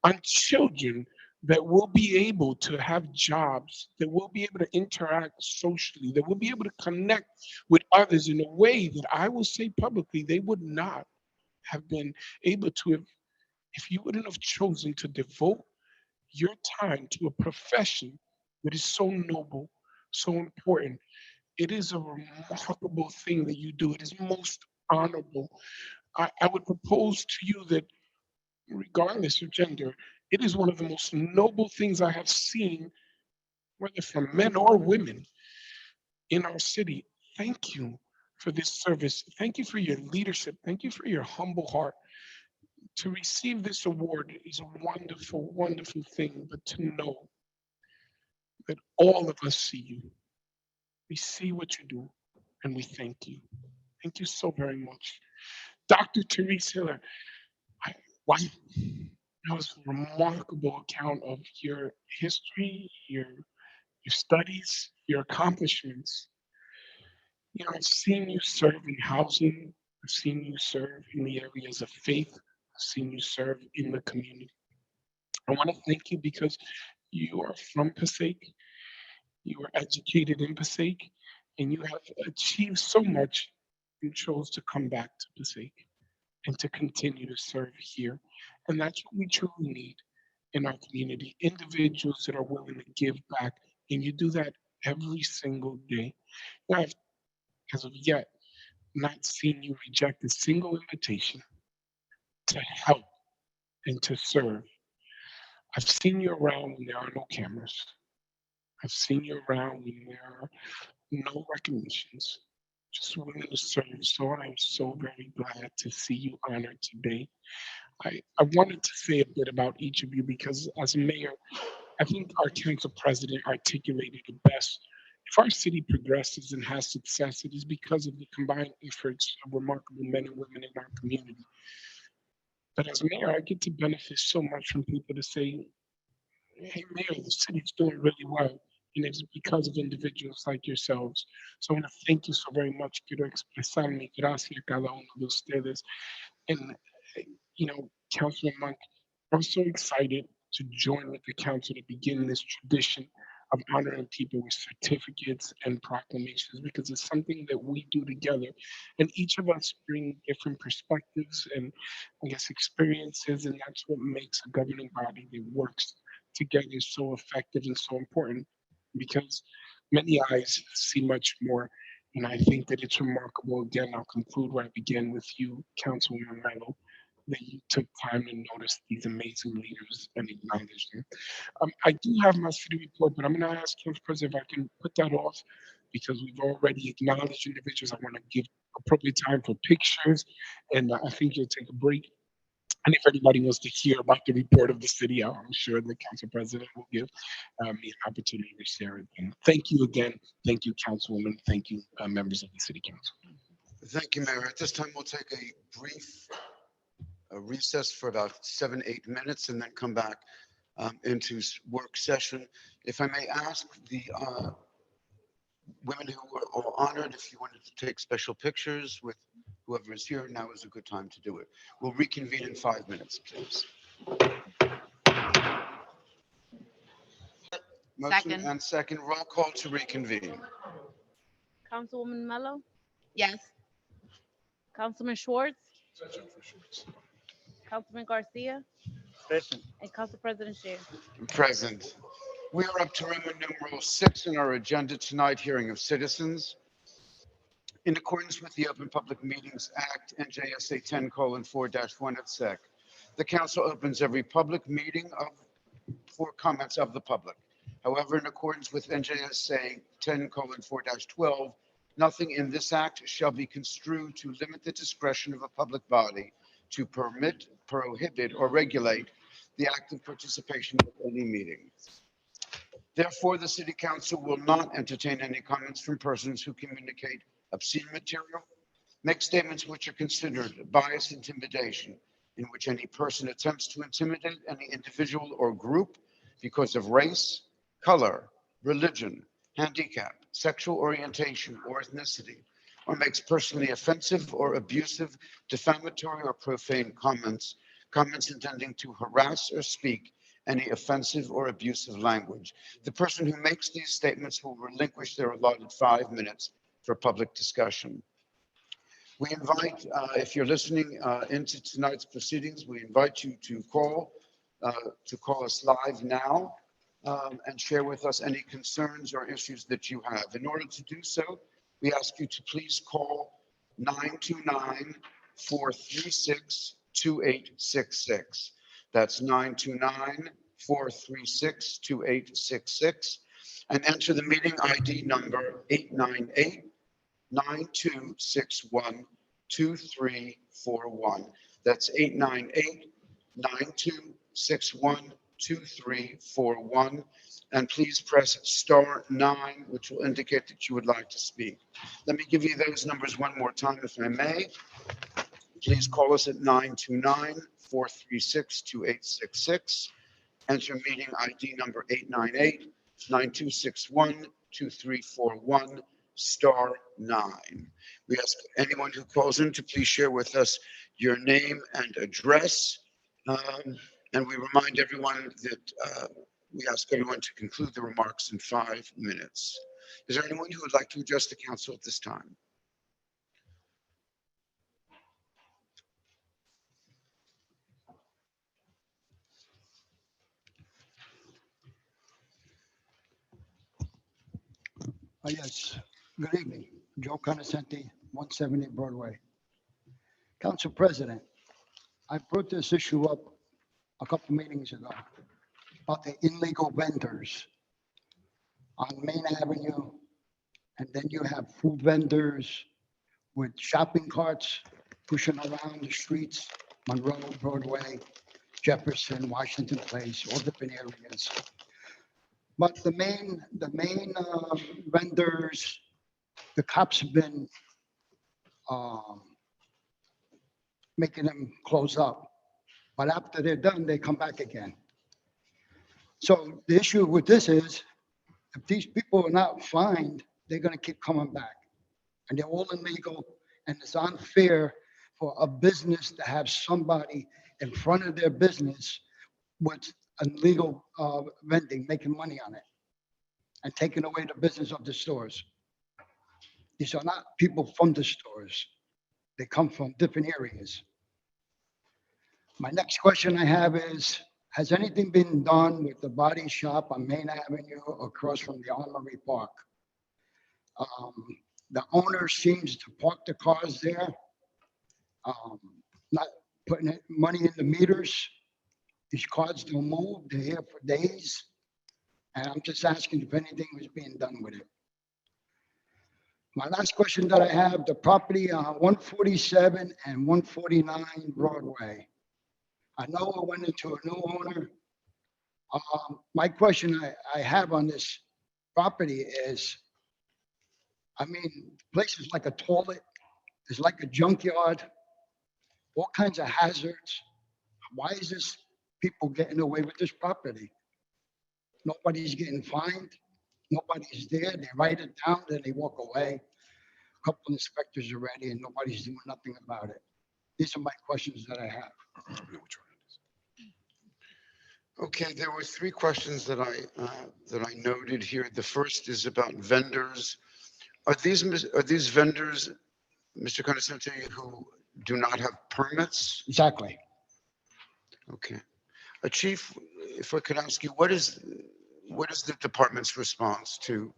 on children that will be able to have jobs, that will be able to interact socially, that will be able to connect with others in a way that I will say publicly they would not have been able to if you wouldn't have chosen to devote your time to a profession that is so noble, so important. It is a remarkable thing that you do. It is most honorable. I would propose to you that, regardless of gender, it is one of the most noble things I have seen, whether from men or women in our city. Thank you for this service. Thank you for your leadership. Thank you for your humble heart. To receive this award is a wonderful, wonderful thing, but to know that all of us see you, we see what you do, and we thank you. Thank you so very much. Dr. Therese Hiller, wow, that was a remarkable account of your history, your studies, your accomplishments. You know, I've seen you serve in housing. I've seen you serve in the areas of faith. I've seen you serve in the community. I want to thank you because you are from Passaic. You were educated in Passaic, and you have achieved so much. You chose to come back to Passaic and to continue to serve here. And that's what we truly need in our community, individuals that are willing to give back. And you do that every single day. I've, as of yet, not seen you reject a single invitation to help and to serve. I've seen you around when there are no cameras. I've seen you around when there are no recognitions. Just willing to serve. So I'm so very glad to see you honored today. I wanted to say a bit about each of you because as mayor, I think our council president articulated it best. If our city progresses and has success, it is because of the combined efforts of remarkable men and women in our community. But as mayor, I get to benefit so much from people to say, hey, mayor, the city's doing really well. And it's because of individuals like yourselves. So I want to thank you so very much. Quiero expresar mi gracias a cada uno de ustedes. And, you know, Councilman Monk, I'm so excited to join with the council to begin this tradition of honoring people with certificates and proclamations because it's something that we do together. And each of us bring different perspectives and, I guess, experiences. And that's what makes a governing body that works together so effective and so important because many eyes see much more. And I think that it's remarkable. Again, I'll conclude where I began with you, Councilwoman Mello, that you took time to notice these amazing leaders and acknowledge them. I do have my city report, but I'm going to ask Council President if I can put that off because we've already acknowledged individuals. I want to give appropriate time for pictures, and I think you'll take a break. And if anybody wants to hear about the report of the city, I'm sure the council president will give me an opportunity to share it. And thank you again. Thank you, Councilwoman. Thank you, members of the City Council. Thank you, Mayor. At this time, we'll take a brief recess for about 7-8 minutes and then come back into work session. If I may ask the women who were all honored, if you wanted to take special pictures with whoever is here, now is a good time to do it. We'll reconvene in 5 minutes, please. Motion Second. and second, roll call to reconvene. Councilwoman Mello, Yes. Councilman Schwartz, Councilman Garcia, Present. and Council President Sher. Present. We are up to Roman numeral 6 in our agenda tonight, hearing of citizens. In accordance with the Open Public Meetings Act, NJSA 10:4-1 et sec, the council opens every public meeting for comments of the public. However, in accordance with NJSA 10:4-12, nothing in this act shall be construed to limit the discretion of a public body to permit, prohibit, or regulate the active participation of any meeting. Therefore, the City Council will not entertain any comments from persons who communicate obscene material, make statements which are considered bias, intimidation, in which any person attempts to intimidate any individual or group because of race, color, religion, handicap, sexual orientation, or ethnicity, or makes personally offensive or abusive, defamatory, or profane comments intending to harass or speak any offensive or abusive language. The person who makes these statements will relinquish their allotted 5 minutes for public discussion. We invite, if you're listening into tonight's proceedings, we invite you to call us live now and share with us any concerns or issues that you have. In order to do so, we ask you to please call 929-436-2866. That's 929-436-2866, and enter the meeting ID number 898-9261 2341. That's 898-9261-2341. And please press *9, which will indicate that you would like to speak. Let me give you those numbers one more time, if I may. Please call us at 929-436-2866. Enter meeting ID number 898-9261-2341, *9. We ask anyone who calls in to please share with us your name and address. And we remind everyone that we ask everyone to conclude the remarks in 5 minutes. Is there anyone who would like to address the council at this time? Yes, good evening. Joe Conoscenti, 170 Broadway. Council President, I brought this issue up a couple meetings ago about the illegal vendors on Main Avenue. And then you have food vendors with shopping carts pushing around the streets, Monroe, Broadway, Jefferson, Washington Place, all different areas. But the main vendors, the cops have been making them close up. But after they're done, they come back again. So the issue with this is, if these people are not fined, they're gonna keep coming back. And they're all illegal, and it's unfair for a business to have somebody in front of their business with illegal vending, making money on it, and taking away the business of the stores. These are not people from the stores. They come from different areas. My next question I have is, has anything been done with the body shop on Main Avenue across from the Armory Park? The owner seems to park the cars there, not putting money in the meters. These cars don't move, they're here for days. And I'm just asking if anything was being done with it. My last question that I have, the property on 147 and 149 Broadway. I know I went into a new owner. My question I have on this property is, I mean, the place is like a toilet, it's like a junkyard, all kinds of hazards. Why is this people getting away with this property? Nobody's getting fined, nobody's there, they write it down, then they walk away. A couple inspectors already and nobody's doing nothing about it. These are my questions that I have. Okay, there were 3 questions that I noted here. The first is about vendors. Are these vendors, Mr. Conoscenti, who do not have permits? Exactly. Okay. Chief, if I could ask you, what is the department's response to?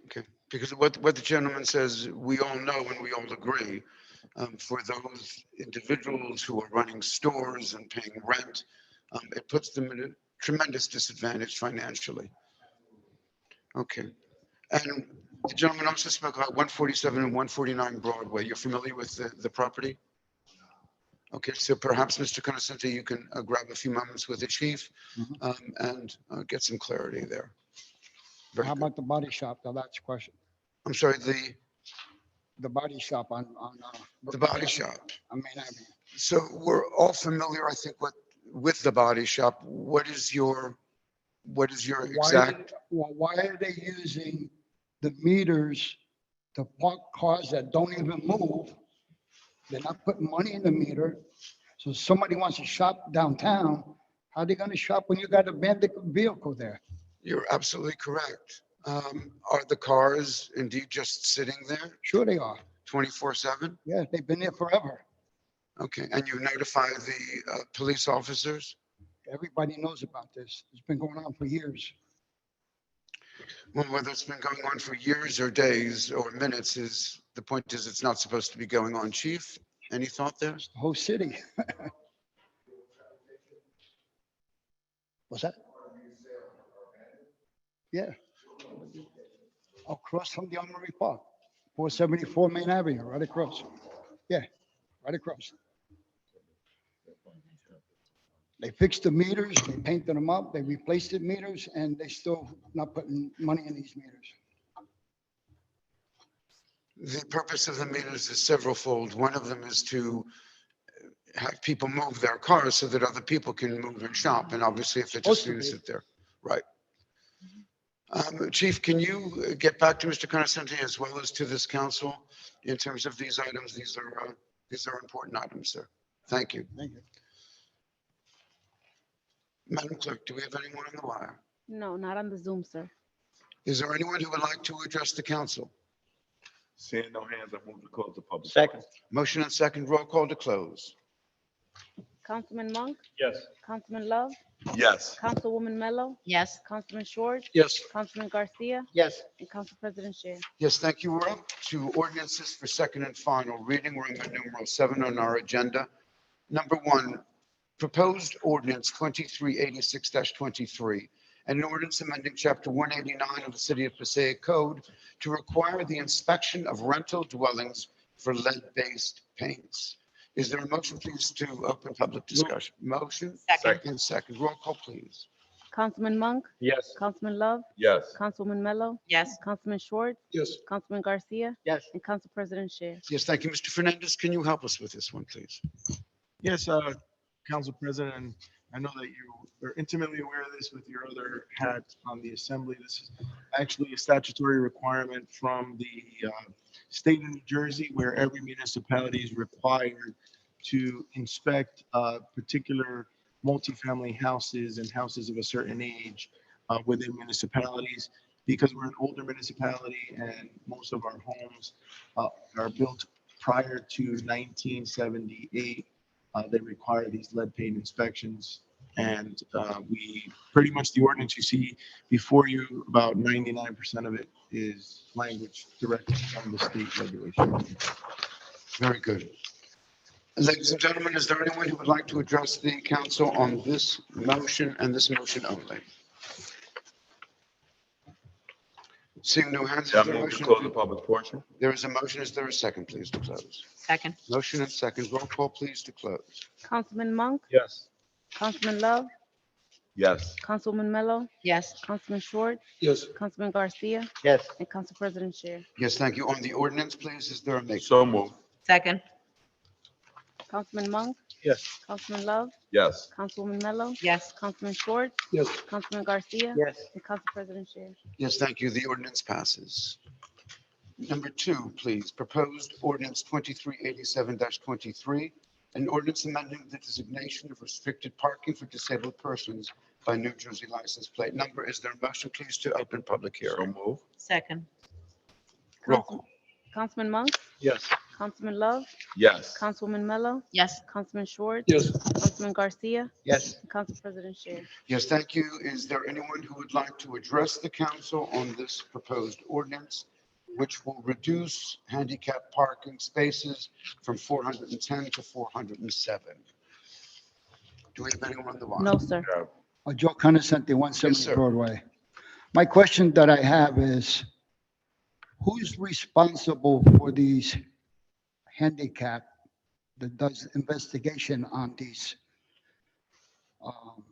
Okay, because what the gentleman says, we all know and we all agree, for those individuals who are running stores and paying rent, it puts them at a tremendous disadvantage financially. Okay, and the gentleman also spoke about 147 and 149 Broadway. You're familiar with the property? Okay, so perhaps, Mr. Conoscenti, you can grab a few moments with the chief and get some clarity there. How about the body shop? The last question. I'm sorry, The body shop on the body shop. I mean, So we're all familiar, I think, with the body shop. What is your exact? Why are they using the meters to park cars that don't even move? They're not putting money in the meter. So somebody wants to shop downtown, how are they going to shop when you got a abandoned vehicle there? You're absolutely correct. Are the cars indeed just sitting there Sure they are. 24/7? Yeah, they've been there forever. Okay, and you notify the police officers? Everybody knows about this. It's been going on for years. Well, whether it's been going on for years or days or minutes the point is it's not supposed to be going on. Chief, any thought there? The whole city. What's that? Yeah. Across from the Armory Park, 474 Main Avenue, right across. Yeah, right across. They fixed the meters, they painted them up, they replaced the meters, and they still not putting money in these meters. The purpose of the meters is severalfold. One of them is to have people move their cars so that other people can move and shop. And obviously, if they're just going to sit there, right. Chief, can you get back to Mr. Conoscente as well as to this council in terms of these items? These are important items, sir. Thank you. Thank you. Madam Clerk, do we have anyone on the wire? No, not on the Zoom, sir. Is there anyone who would like to address the council? Seeing no hands, I move to close the public. Second. Motion and second, roll call to close. Councilman Monk, Yes. Councilman Love, Yes. Councilwoman Mello, Yes. Councilman Schwartz, Yes. Councilman Garcia, Yes. and Council President Scher. Yes, thank you. We're up to ordinances for second and final reading. We're in numeral 7 on our agenda. Number 1, proposed ordinance 2386-23, an ordinance amending chapter 189 of the City of Passaic Code to require the inspection of rental dwellings for lead-based paints. Is there a motion, please, to open public discussion? Motion? Second. Second. Roll call, please. Councilman Monk, Yes. Councilman Love, Yes. Councilwoman Mello, Yes. Councilman Schwartz, Yes. Councilman Garcia, Yes. and Council President Scher. Yes, thank you. Mr. Fernandez, can you help us with this one, please? Yes, Council President, I know that you are intimately aware of this with your other hat on the Assembly. This is actually a statutory requirement from the state of New Jersey, where every municipality is required to inspect particular multifamily houses and houses of a certain age within municipalities. Because we're an older municipality and most of our homes are built prior to 1978, they require these lead paint inspections. And we pretty much, the ordinance you see before you, about 99% of it is language directly from the state regulation. Very good. Ladies and gentlemen, is there anyone who would like to address the council on this motion and this motion only? Seeing no hands. I is there a move to motion close the public portion. There is a motion. Is there a second, please, to close? Second. Motion and second. Roll call, please, to close. Councilman Monk, Yes. Councilman Love, Yes. Councilwoman Mello, Yes. Councilman Schwartz, Yes. Councilman Garcia, Yes. and Council President Scher. Yes, thank you. On the ordinance, please, is there a make? So move. Second. Councilman Monk, Yes. Councilman Love, Yes. Councilwoman Mello, Yes. Councilman Schwartz, Yes. Councilman Garcia, Yes. and Council President Scher. Yes, thank you. The ordinance passes. Number 2, please. Proposed ordinance 2387-23, an ordinance amending the designation of restricted parking for disabled persons by New Jersey license plate number. Is there a motion, please, to open public So hearing? move. Second. Roll call. Councilman Monk, Yes. Councilman Love, Yes. Councilwoman Mello, Yes. Councilman Schwartz, Yes. Councilman Garcia, Yes. and Council President Scher. Yes, thank you. Is there anyone who would like to address the council on this proposed ordinance, which will reduce handicap parking spaces from 410 to 407? Do we have anyone on the line? No, sir. Joe Conoscente, 170 Yes, sir. Broadway. My question that I have is, who's responsible for these handicap that does investigation on these?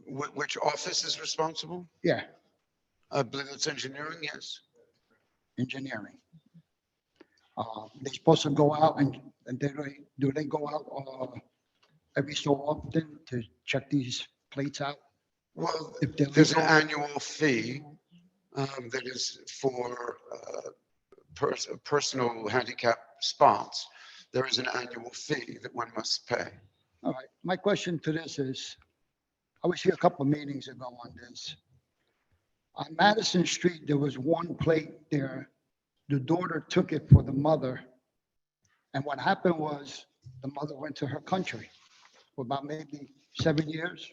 Which office is responsible? Yeah, I believe it's engineering, yes. engineering. They're supposed to go out and do they go out every so often to check these plates out? Well, If they're there's an legal? annual fee that is for personal handicap spots. There is an annual fee that one must pay. All right, my question to this is, I was here a couple of meetings ago on this. On Madison Street, there was one plate there. The daughter took it for the mother. And what happened was the mother went to her country for about maybe 7 years.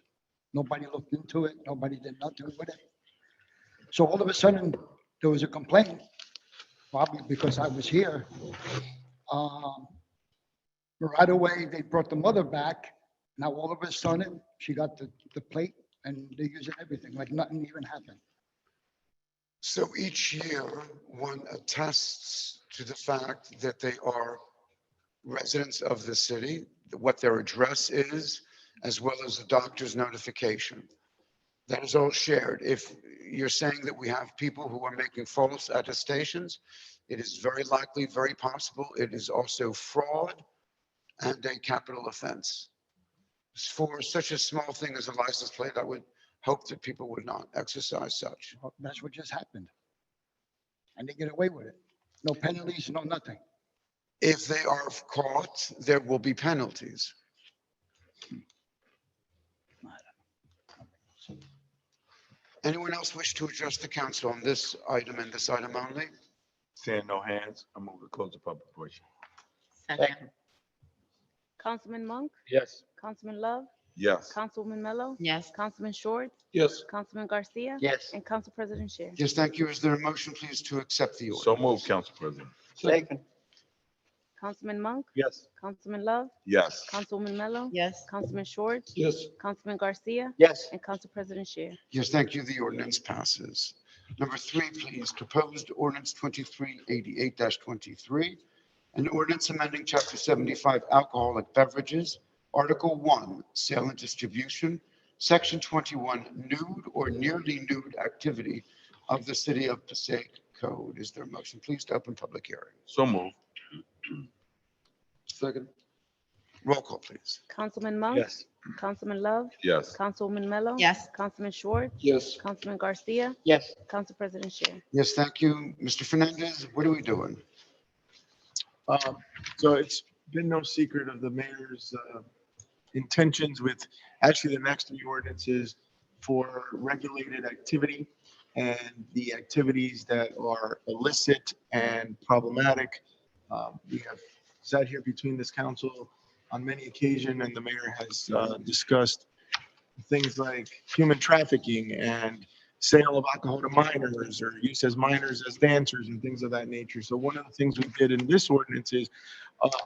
Nobody looked into it. Nobody did nothing with it. So all of a sudden, there was a complaint, probably because I was here. Right away, they brought the mother back. Now, all of a sudden, she got the plate and they're using everything like nothing even happened. So each year, one attests to the fact that they are residents of the city, what their address is, as well as the doctor's notification. That is all shared. If you're saying that we have people who are making false attestations, it is very likely, very possible. It is also fraud and a capital offense. For such a small thing as a license plate, I would hope that people would not exercise such. Well, that's what just happened. And they get away with it. No penalties, no nothing. If they are caught, there will be penalties. Anyone else wish to address the council on this item and this item only? Seeing no hands, I move to close the public portion. Second. Councilman Monk, Yes. Councilman Love, Yes. Councilwoman Mello, Yes. Councilman Short, Yes. Councilman Garcia, Yes. and Council President Scher. Yes, thank you. Is there a motion, please, to accept the order? So moved, Council President. Second. Councilman Monk, Yes. Councilman Love, Yes. Councilwoman Mello, Yes. Councilman Short, Yes. Councilman Garcia, Yes. and Council President Scher. Yes, thank you. The ordinance passes. Number 3, please. Proposed ordinance 2388-23, an ordinance amending Chapter 75 Alcoholic Beverages, Article 1, Sale and Distribution, Section 21, Nude or Nearly Nude Activity of the City of Passaic Code. Is there a motion, please, to open public hearing? So moved. Second. Roll call, please. Councilman Monk, Yes. Councilman Love, Yes. Councilwoman Mello, Yes. Councilman Short, Yes. Councilman Garcia, Yes. Council President Scher. Yes, thank you. Mr. Fernandez, what are we doing? So it's been no secret of the mayor's intentions with actually the next 3 ordinances for regulated activity and the activities that are illicit and problematic. We have sat here between this council on many occasions, and the mayor has discussed things like human trafficking and sale of alcohol to minors or use as minors as dancers and things of that nature. So one of the things we did in this ordinance is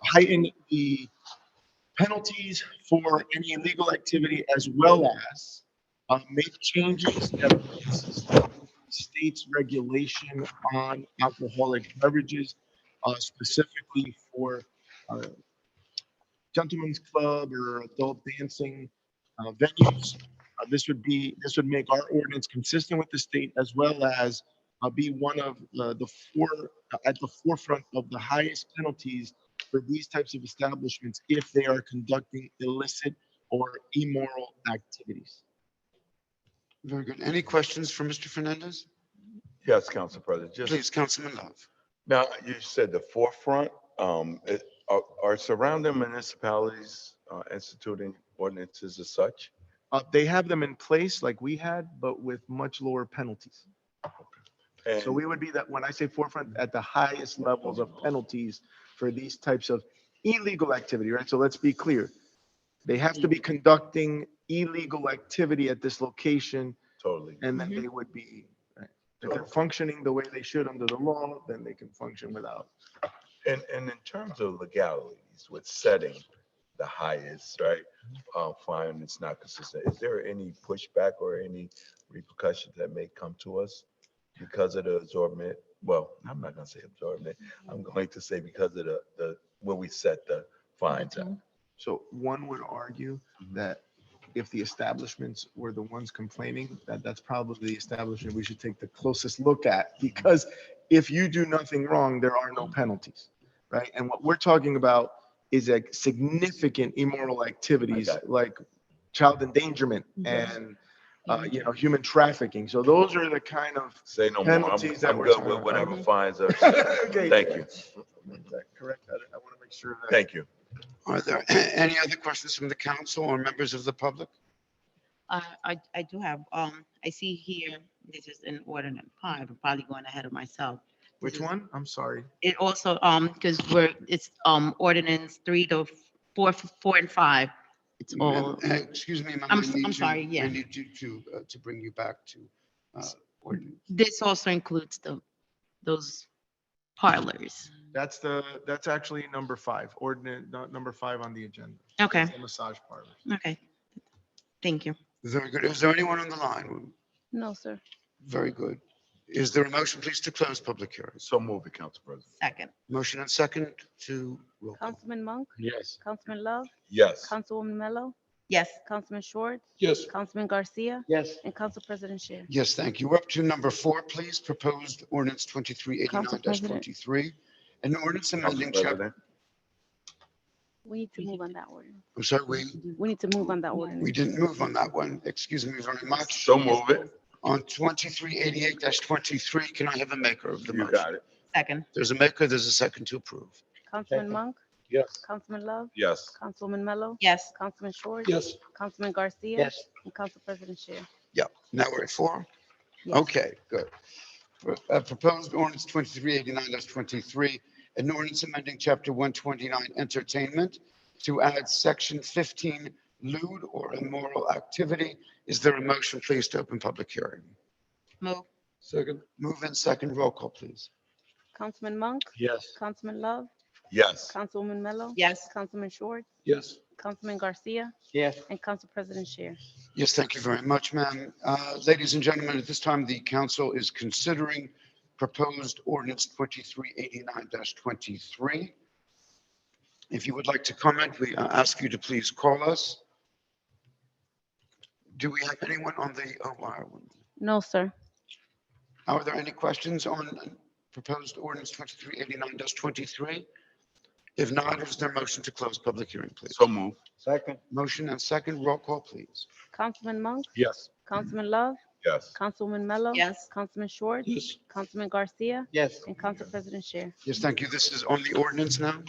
heighten the penalties for any illegal activity, as well as make changes that are consistent with the state's regulation on alcoholic beverages, specifically for gentlemen's club or adult dancing venues. This would make our ordinance consistent with the state, as well as be one of the 4 at the forefront of the highest penalties for these types of establishments if they are conducting illicit or immoral activities. Very good. Any questions for Mr. Fernandez? Yes, Council President. Please, Councilman Love. Now, you said the forefront, are surrounding municipalities instituting ordinances as such? They have them in place like we had, but with much lower penalties. And So we would be that, when I say forefront, at the highest levels of penalties for these types of illegal activity, right? So let's be clear. They have to be conducting illegal activity at this location, totally. and then they would be, right? If they're functioning the way they should under the law, then they can function without. And in terms of legalities with setting the highest, right, fine, it's not consistent. Is there any pushback or any repercussions that may come to us because of the absorbent? Well, I'm not gonna say absorbent. I'm going to say because of the when we set the fines at. So one would argue that if the establishments were the ones complaining, that's probably the establishment we should take the closest look at, because if you do nothing wrong, there are no penalties, right? And what we're talking about is a significant immoral activities like child endangerment and human trafficking. So those are the kind of Say no more. penalties that I'm we're good talking with about. whatever fines are. Okay. Thank you. Is that correct? I want to make sure that. Thank you. Are there any other questions from the council or members of the public? I do have, I see here, this is an ordinance 5, I'm probably going ahead of myself. Which one? I'm sorry. It also, because it's, ordinance 3 to 4, 4 and 5. It's all, Excuse me, ma'am. I'm I need sorry, you- yeah. I need you to bring you back to ordinance. this also includes those parlors. That's actually number 5, ordinance, number 5 on the agenda. Okay. It's the massage parlor. Okay. Thank you. Very good. Is there anyone on the line? No, sir. Very good. Is there a motion, please, to close public hearing? So move it, Council President. Second. Motion and second to roll call. Councilman Monk, Yes. Councilman Love, Yes. Councilwoman Mello, Yes. Councilman Schwartz, Yes. Councilman Garcia, Yes. and Council President Scher. Yes, thank you. We're up to number 4, please. Proposed ordinance Council President. 2389-23. An ordinance Council amending chapter, President. We need to move on that ordinance. I'm sorry, We need to move on that we ordinance. didn't move on that one. Excuse me very much. So move it. On 2388-23, can I have a maker of the You motion? got it. Second. There's a maker, there's a second to approve. Councilman Monk, Yes. Councilman Love, Yes. Councilwoman Mello, Yes. Councilman Schwartz, Yes. Councilman Garcia, Yes. and Council President Scher. Yeah, now we're at 4? Yes. Okay, good. Proposed ordinance 2389-23, an ordinance amending chapter 129 entertainment to add section 15 lewd or immoral activity. Is there a motion, please, to open public hearing? Move. Second. Move in second, roll call, please. Councilman Monk, Yes. Councilman Love, Yes. Councilwoman Mello, Yes. Councilman Schwartz, Yes. Councilman Garcia, Yes. and Council President Scher. Yes, thank you very much, ma'am. Ladies and gentlemen, at this time, the council is considering proposed ordinance 2389-23. If you would like to comment, we ask you to please call us. Do we have anyone on the, No, sir. are there any questions on proposed ordinance 2389-23? If not, is there a motion to close public hearing, please? So move. Second. Motion and second, roll call, please. Councilman Monk, Yes. Councilman Love, Yes. Councilwoman Mello, Yes. Councilman Schwartz, Yes. Councilman Garcia, Yes. and Council President Scher. Yes, thank you. This is on the ordinance now?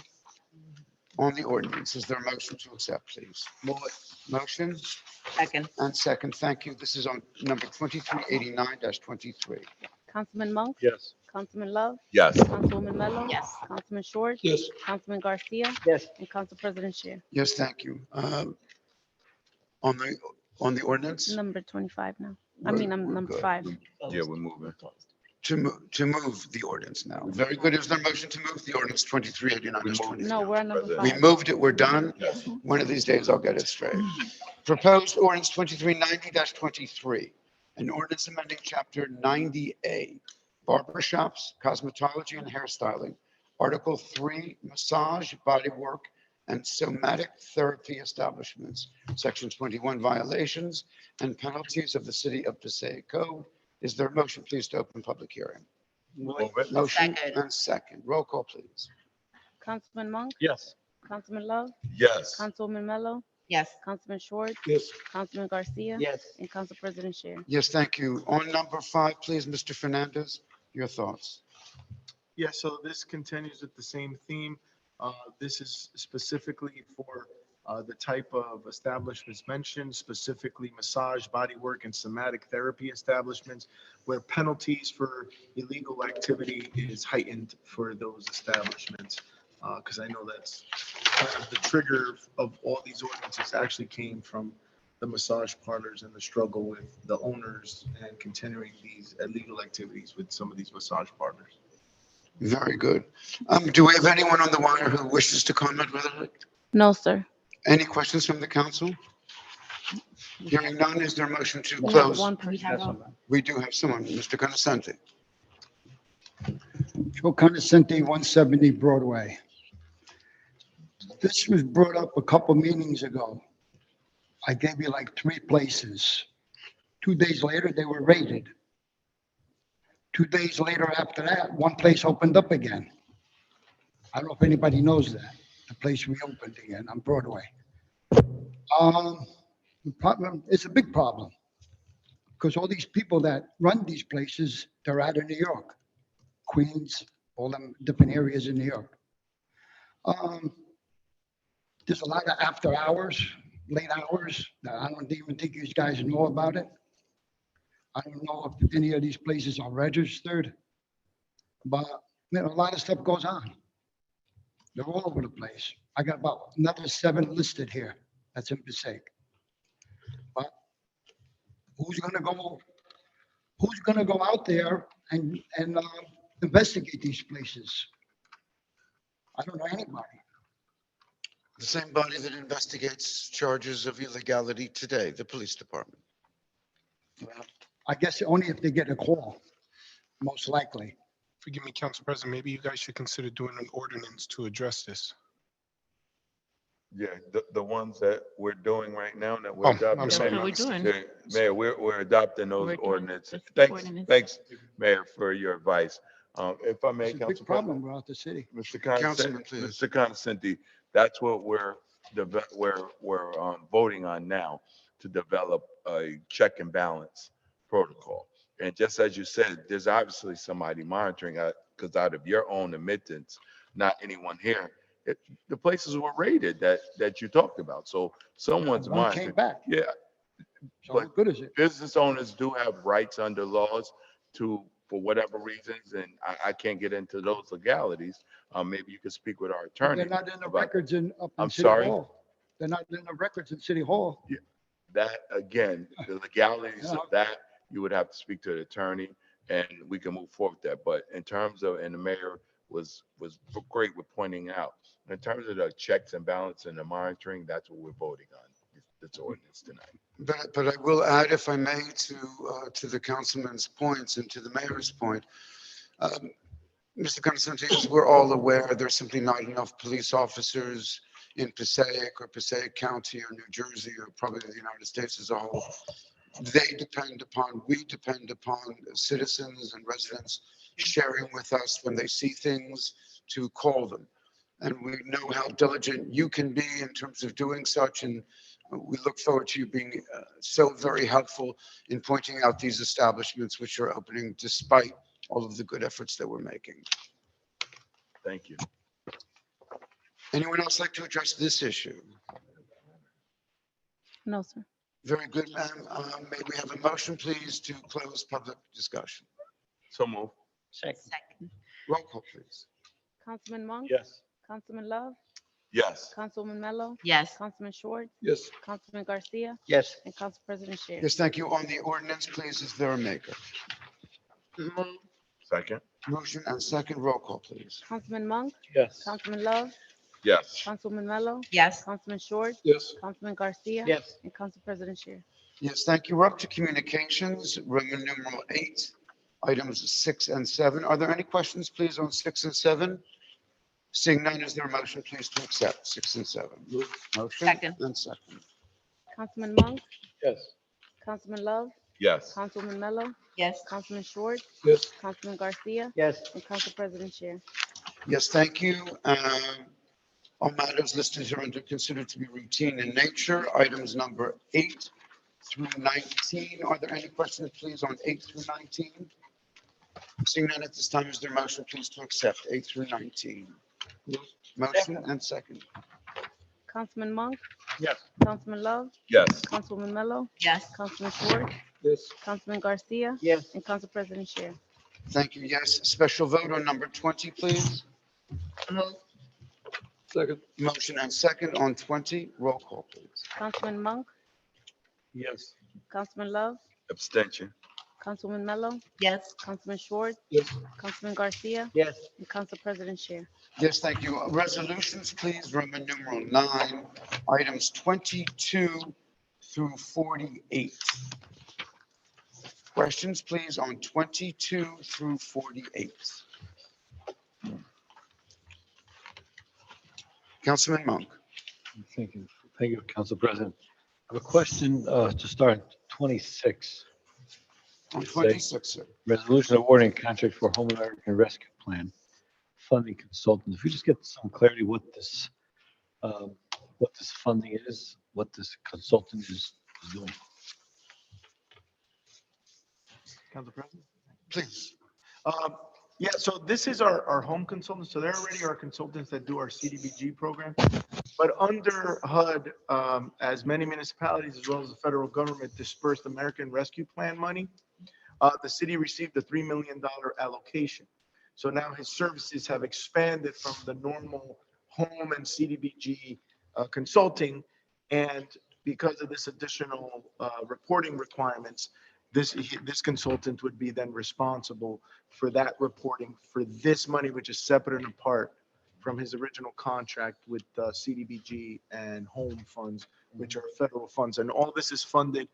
On the ordinance, is there a motion to accept, please? Move it. Motion Second. and second, thank you. This is on number 2389-23. Councilman Monk, Yes. Councilman Love, Yes. Councilwoman Mello, Yes. Councilman Schwartz, Yes. Councilman Garcia, Yes. and Council President Scher. Yes, thank you. On the ordinance, Number 25 now. I'm number good. 5. Yeah, we're moving. to move the ordinance now. Very good. Is there a motion to move the ordinance 2389-23? No, we're on number We 5. moved it, we're done. One of these days I'll get it straight. Proposed ordinance 2390-23, an ordinance amending chapter 90A, barbershops, cosmetology and hairstyling. Article 3, massage, bodywork, and somatic therapy establishments. Section 21, violations and penalties of the City of Passaic Code. Is there a motion, please, to open public hearing? Move it. Motion Second. and second. Roll call, please. Councilman Monk, Yes. Councilman Love, Yes. Councilwoman Mello, Yes. Councilman Schwartz, Yes. Councilman Garcia, Yes. and Council President Scher. Yes, thank you. On number 5, please, Mr. Fernandez, your thoughts. Yeah, so this continues with the same theme. This is specifically for the type of establishments mentioned, specifically massage, bodywork, and somatic therapy establishments, where penalties for illegal activity is heightened for those establishments. Because I know that's kind of the trigger of all these ordinances actually came from the massage parlors and the struggle with the owners and continuing these illegal activities with some of these massage parlors. Very good. Do we have anyone on the wire who wishes to comment with it? No, sir. Any questions from the council? Hearing none, is there a motion to We have close? one person. We do have someone, Mr. Conoscente. Joe Conoscente, 170 Broadway. This was brought up a couple meetings ago. I gave you like 3 places. 2 days later, they were raided. 2 days later after that, one place opened up again. I don't know if anybody knows that, the place reopened again on Broadway. The problem, it's a big problem because all these people that run these places, they're out of New York, Queens, all them different areas in New York. There's a lot of after hours, late hours that I don't even think you guys know about it. I don't know if any of these places are registered, but you know, a lot of stuff goes on. They're all over the place. I got about another 7 listed here. That's in Passaic. But who's gonna go out there and investigate these places? I don't know anybody. The same body that investigates charges of illegality today, the police department. Well, I guess only if they get a call, most likely. Forgive me, Council President, maybe you guys should consider doing an ordinance to address this. Yeah, the ones that we're doing right now that we're Oh, adopting. I'm sorry. That's what we're doing. Yeah, Mayor, we're adopting those We're doing ordinances. this Thanks, ordinance. thanks, Mayor, for your advice. If I may, It's a Council big problem President, throughout the city. Mr. Councilman, Consent, please. Mr. Consenti, that's what we're voting on now, to develop a check and balance protocol. And just as you said, there's obviously somebody monitoring, because out of your own admittance, not anyone here, the places were raided that you talked about. So someone's One came monitoring. back. Yeah, So but what good is it? business owners do have rights under laws to, for whatever reasons, and I can't get into those legalities. Maybe you could speak with our They're attorney. not in the about records up in I'm City sorry? Hall. They're not in the records in City Hall. that. Again, the legalities Yeah. of that, you would have to speak to the attorney, and we can move forward with that. But in terms of, and the mayor was great with pointing out, in terms of the checks and balance and the monitoring, that's what we're voting on, this ordinance tonight. But I will add, if I may, to the councilman's points and to the mayor's point. Mr. Consenti, as we're all aware, there's simply not enough police officers in Passaic or Passaic County or New Jersey or probably the United States as a whole. We depend upon citizens and residents sharing with us when they see things to call them. And we know how diligent you can be in terms of doing such, and we look forward to you being so very helpful in pointing out these establishments which are opening despite all of the good efforts that we're making. Thank you. Anyone else like to address this issue? No, sir. Very good, ma'am. May we have a motion, please, to close public discussion? So move. Second. Roll call, please. Councilman Monk? Yes. Councilman Love? Yes. Councilwoman Mello? Yes. Councilman Schwartz? Yes. Councilman Garcia? Yes. And Council President Sher. Yes, thank you. On the ordinance, please, is there a maker? Second. Motion and second. Roll call, please. Councilman Monk? Yes. Councilman Love? Yes. Councilwoman Mello? Yes. Councilman Schwartz? Yes. Councilman Garcia? Yes. And Council President Sher. Yes, thank you. We're up to communications, Roman numeral 8, items 6 and 7. Are there any questions, please, on 6 and 7? Seeing none, is there a motion, please, to accept 6 and 7? Motion Second. and second. Councilman Monk? Yes. Councilman Love? Yes. Councilwoman Mello? Yes. Councilman Schwartz? Yes. Councilman Garcia? Yes. And Council President Sher. Yes, thank you. All matters listed here under considered to be routine in nature. Items number 8 through 19. Are there any questions, please, on 8 through 19? Seeing none at this time, is there a motion, please, to accept 8 through 19? Motion and second. Councilman Monk? Yes. Councilman Love? Yes. Councilwoman Mello? Yes. Councilman Schwartz? Yes. Councilman Garcia? Yes. And Council President Sher. Thank you. Yes, special vote on number 20, please. Second. Motion and second on 20. Roll call, please. Councilman Monk? Yes. Councilman Love? Abstention. Councilwoman Mello? Yes. Councilman Schwartz? Yes. Councilman Garcia? Yes. And Council President Sher. Yes, thank you. Resolutions, please. Roman numeral 9, items 22 through 48. Questions, please, on 22 through 48. Councilman Monk. Thank you, Council President. I have a question to start 26. On 26, sir. Resolution awarding contract for Home American Rescue Plan funding consultant. If we just get some clarity what this funding is, what this consultant is doing. Council President? Please. Yeah, so this is our home consultants. So they're already our consultants that do our CDBG program. But under HUD, as many municipalities as well as the federal government dispersed American Rescue Plan money, the city received a $3 million allocation. So now his services have expanded from the normal home and CDBG consulting. And because of this additional reporting requirements, this consultant would be then responsible for that reporting for this money, which is separate and apart from his original contract with CDBG and home funds, which are federal funds. And all this is funded,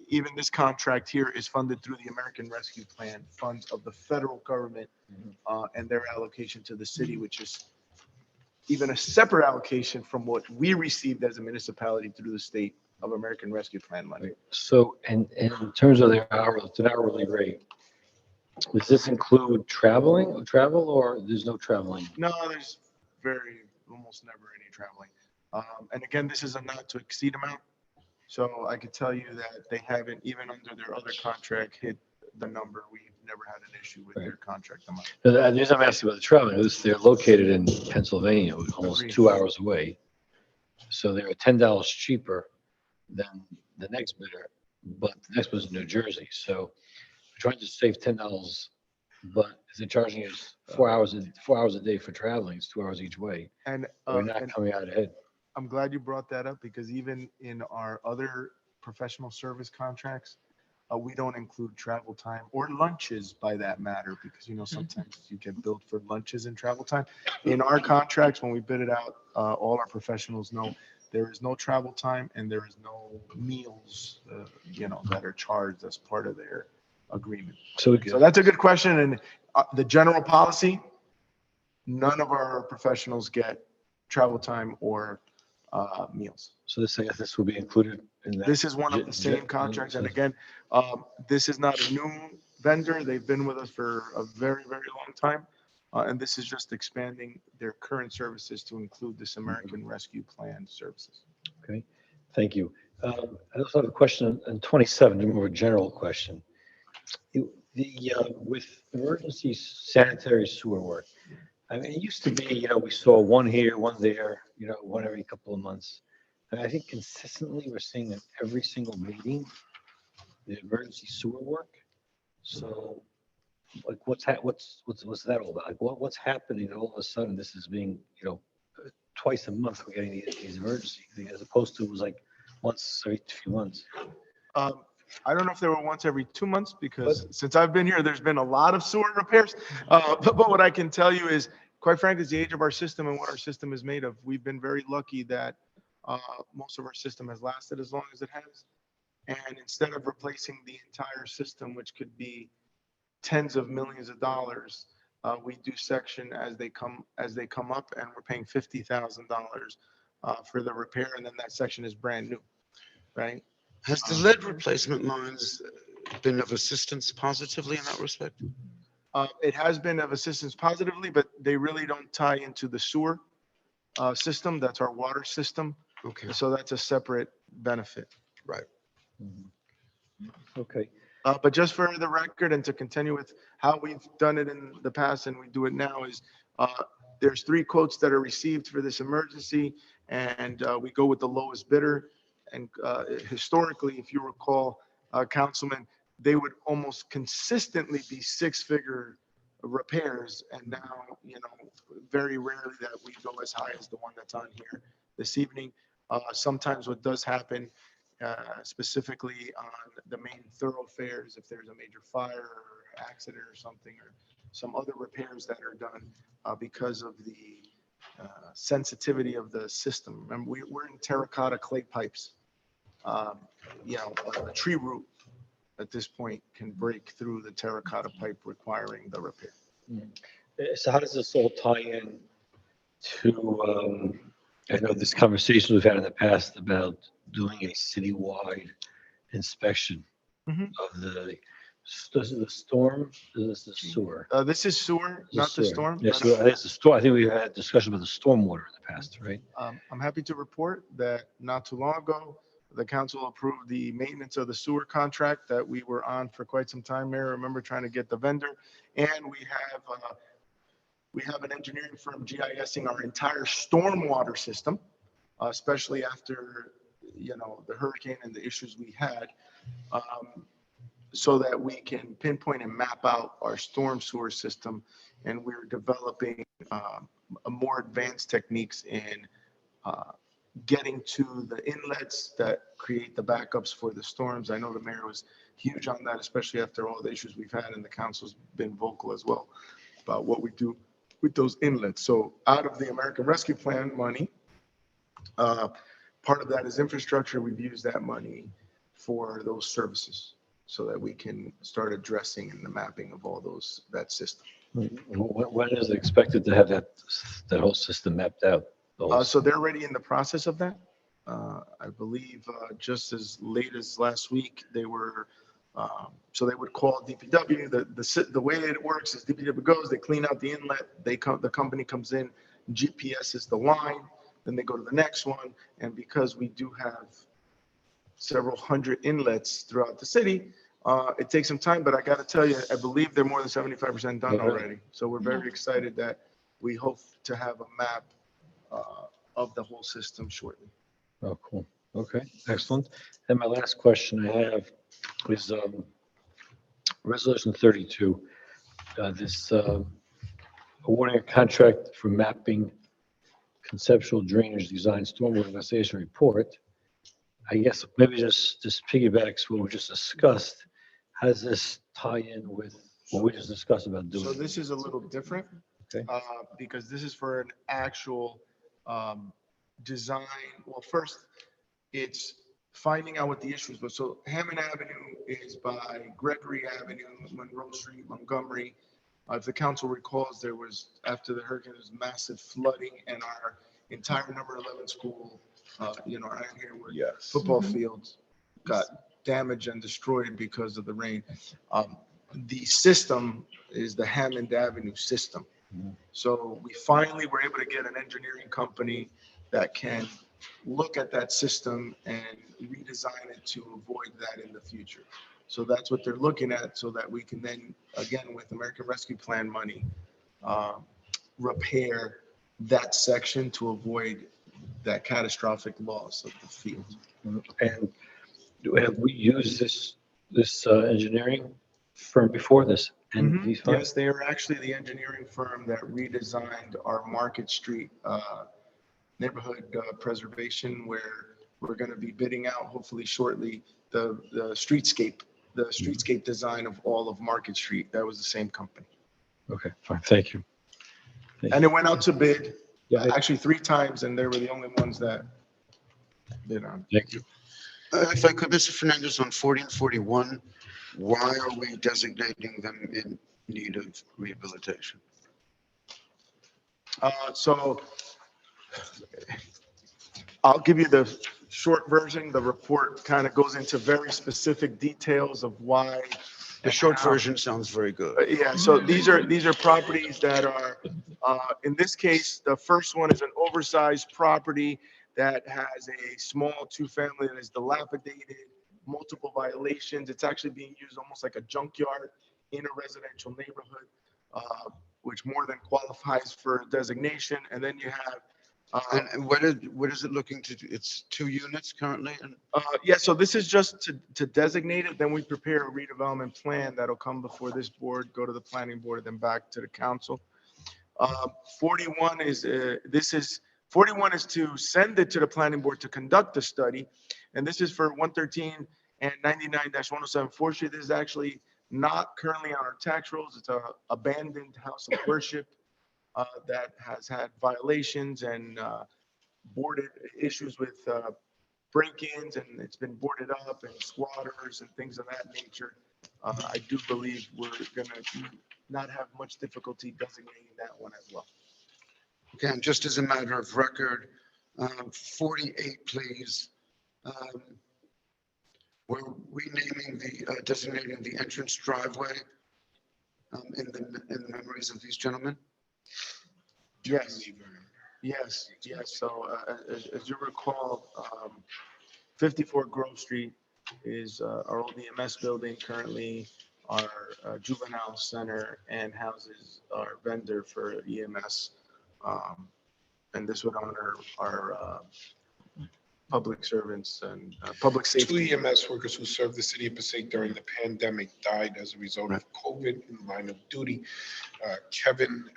even this contract here is funded through the American Rescue Plan funds of the federal government and their allocation to the city, which is even a separate allocation from what we received as a municipality through the state of American Rescue Plan money. So, and in terms of their hourly, it's an hourly rate. Does this include travel, or there's no traveling? No, there's almost never any traveling. And again, this is a not to exceed amount. So I could tell you that they haven't, even under their other contract, hit the number. We've never had an issue with their contract amount. The reason I'm asking about the traveling is they're located in Pennsylvania, almost Agreed. 2 hours away. So they're $10 cheaper than the next bidder, but the next was in New Jersey. So we're trying to save $10, but if they're charging us 4 hours a day for traveling, it's 2 hours each way. And We're not coming out ahead. I'm glad you brought that up because even in our other professional service contracts, we don't include travel time or lunches by that matter, because, you know, sometimes you get billed for lunches and travel time. In our contracts, when we bid it out, all our professionals know there is no travel time and there is no meals, you know, that are charged as part of their agreement. So that's a good question. And the general policy, none of our professionals get travel time or meals. So this will be included in that. This is one of the same contracts. And again, this is not a new vendor. They've been with us for a very, very long time. And this is just expanding their current services to include this American Rescue Plan services. Okay, thank you. I also have a question on 27, a more general question. With emergency sanitary sewer work, I mean, it used to be, you know, we saw one here, one there, you know, one every couple of months. And I think consistently we're seeing in every single meeting, the emergency sewer work. So, like, what's that all about? Like, what's happening that all of a sudden this is being, you know, twice a month we're getting these emergency things, as opposed to it was like once every few months. I don't know if they were once every 2 months, because since I've been here, there's been a lot of sewer repairs. But what I can tell you is, quite frankly, it's the age of our system and what our system is made of. We've been very lucky that most of our system has lasted as long as it has. And instead of replacing the entire system, which could be tens of millions of dollars, we do section as they come up, and we're paying $50,000 for the repair, and then that section is brand new, right? Has the lead replacement lines been of assistance positively in that respect? It has been of assistance positively, but they really don't tie into the sewer system. That's our water system. Okay. So that's a separate benefit. Right. Okay. But just for the record, and to continue with how we've done it in the past and we do it now, is there's 3 quotes that are received for this emergency, and we go with the lowest bidder. And historically, if you recall, Councilman, they would almost consistently be 6-figure repairs. And now, you know, very rarely that we go as high as the one that's on here this evening. Sometimes what does happen, specifically on the main thoroughfares, if there's a major fire or accident or something, or some other repairs that are done because of the sensitivity of the system. Remember, we're in terracotta clay pipes. You know, a tree root at this point can break through the terracotta pipe, requiring the repair. So how does this all tie in to, I know this conversation we've had in the past about doing a citywide inspection of this is the storm, this is sewer. This is sewer, not the storm. Yes, I think it's the storm. I think we've had discussion about the stormwater in the past, right? I'm happy to report that not too long ago, the council approved the maintenance of the sewer contract that we were on for quite some time, Mayor. I remember trying to get the vendor, and we have an engineering firm GISing our entire stormwater system, especially after, you know, the hurricane and the issues we had, so that we can pinpoint and map out our storm sewer system. And we're developing a more advanced techniques in getting to the inlets that create the backups for the storms. I know the mayor was huge on that, especially after all the issues we've had, and the council's been vocal as well about what we do with those inlets. So out of the American Rescue Plan money, part of that is infrastructure. We've used that money for those services so that we can start addressing in the mapping of all those, that system. When is it expected to have that whole system mapped out? So they're already in the process of that. I believe just as late as last week, they were, so they would call DPW. The way it works is DPW goes, they clean out the inlet, the company comes in, GPS is the line, then they go to the next one. And because we do have several hundred inlets throughout the city, it takes some time, but I got to tell you, I believe they're more than 75% done already. So we're very excited that we hope to have a map of the whole system shortly. Oh, cool. Okay, excellent. And my last question I have is Resolution 32. This awarding a contract for mapping conceptual drainage design stormwater investigation report. I guess maybe just piggybacks what we just discussed. How does this tie in with what we just discussed about doing? So this is a little different because this is for an actual design. Well, first, it's finding out what the issues were. So Hammond Avenue is by Gregory Avenue, Monroe Street, Montgomery. If the council recalls, there was, after the hurricane, there was massive flooding and our entire number 11 school, our Iron Harewood football fields got damaged and destroyed because of the rain. The system is the Hammond Avenue system. So we finally were able to get an engineering company that can look at that system and redesign it to avoid that in the future. So that's what they're looking at, so that we can then, again, with American Rescue Plan money, repair that section to avoid that catastrophic loss of the field. And have we used this engineering firm before this? And these funds? Yes, they are actually the engineering firm that redesigned our Market Street neighborhood preservation, where we're going to be bidding out hopefully shortly the streetscape design of all of Market Street. That was the same company. Okay, fine. Thank you. And it went out to bid actually 3 times, and they were the only ones that bid on. Thank you. If I could, Mr. Fernandez, on 40 and 41, why are we designating them in need of rehabilitation? So I'll give you the short version. The report kind of goes into very specific details of why. The short version sounds very good. Yeah, so these are properties that are, in this case, the first one is an oversized property that has a small 2-family that is dilapidated, multiple violations. It's actually being used almost like a junkyard in a residential neighborhood, which more than qualifies for designation. And then you have and what is it looking to do? It's 2 units currently? Yeah, so this is just to designate it. Then we prepare a redevelopment plan that'll come before this board, go to the planning board, then back to the council. 41 is to send it to the planning board to conduct the study. And this is for 113 and 99-107 4th Street. This is actually not currently on our tax rolls. It's a abandoned house of worship that has had violations and boarded issues with break-ins, and it's been boarded up, and squatters and things of that nature. I do believe we're going to not have much difficulty designating that one as well. Okay, and just as a matter of record, 48, please. We're renaming designating the entrance driveway in the memories of these gentlemen. Yes. So as you recall, 54 Grove Street is our old EMS building, currently our juvenile center, and houses our vendor for EMS. And this would honor our public servants and public safety. 2 EMS workers who served the city of Passaic during the pandemic died as a result of COVID in line of duty. Kevin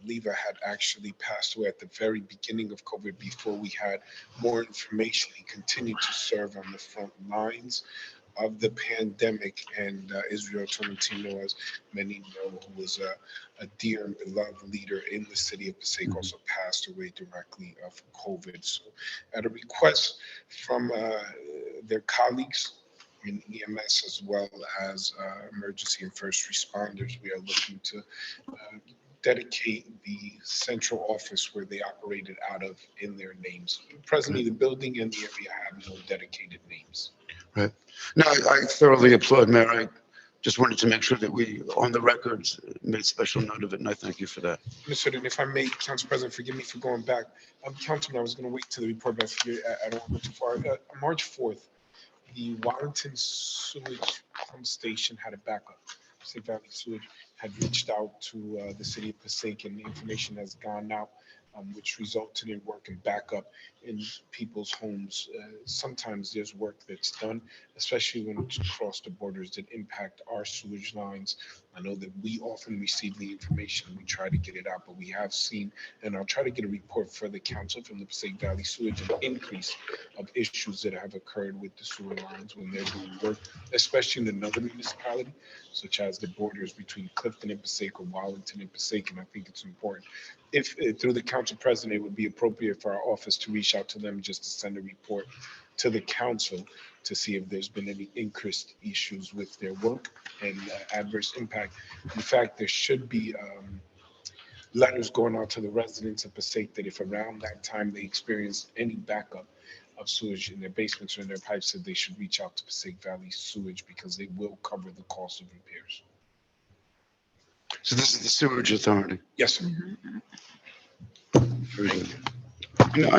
Leva had actually passed away at the very beginning of COVID before we had more information. He continued to serve on the front lines. of the pandemic. And Israel Tolentino, as many know, who was a dear and beloved leader in the city of Passaic, also passed away directly of COVID. So at a request from their colleagues in EMS as well as emergency and first responders, we are looking to dedicate the central office where they operated out of in their names. Presently, the building and the area have no dedicated names. Right. No, I thoroughly applaud, Mayor. I just wanted to make sure that we, on the records, made special note of it, and I thank you for that. Mr. And if I may, Council President, forgive me for going back. Councilman, I was going to wait till the report, but I don't want to go too far. March 4th, the Wallington sewage pump station had a backup. Passaic Valley Sewage had reached out to the city of Passaic, and the information has gone out, which resulted in work and backup in people's homes. Sometimes there's work that's done, especially when it's across the borders that impact our sewage lines. I know that we often receive the information, we try to get it out, but we have seen, and I'll try to get a report for the council from the Passaic Valley Sewage, an increase of issues that have occurred with the sewer lines when they're doing work, especially in another municipality, such as the borders between Clifton and Passaic or Wallington and Passaic. And I think it's important, if through the council president, it would be appropriate for our office to reach out to them just to send a report to the council to see if there's been any increased issues with their work and adverse impact. In fact, there should be letters going out to the residents of Passaic that if around that time they experience any backup of sewage in their basements or in their pipes, that they should reach out to Passaic Valley Sewage because they will cover the cost of repairs. So this is the sewage authority. Yes, sir. Very good. You know,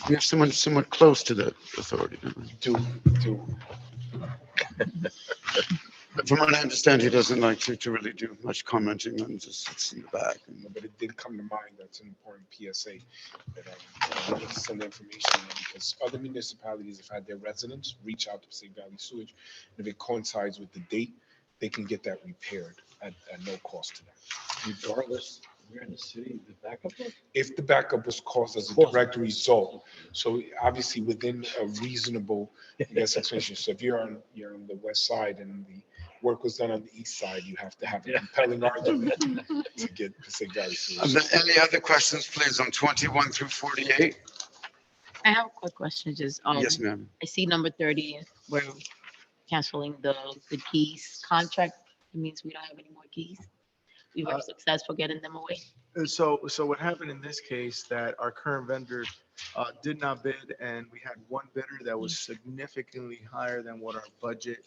we have someone somewhat close to that authority. Don't we? Do. But from what I understand, he doesn't like to really do much commenting on, just sits in the back. But it did come to mind. That's an important PSA that we need to send information on, because other municipalities have had their residents reach out to Passaic Valley Sewage. And if it coincides with the date, they can get that repaired at no cost to them. Regardless, we're in the city, the backup was? If the backup was caused as a direct result. So obviously within a reasonable, I guess, explanation. So if you're on the west side and the work was done on the east side, you have to have a compelling argument to get Passaic Valley Sewage. Any other questions, please, on 21 through 48? I have a quick question, just, Yes, ma'am. I see number 30, we're canceling the keys contract. It means we don't have any more keys. We were successful getting them away. So what happened in this case, that our current vendor did not bid, and we had one bidder that was significantly higher than what our budget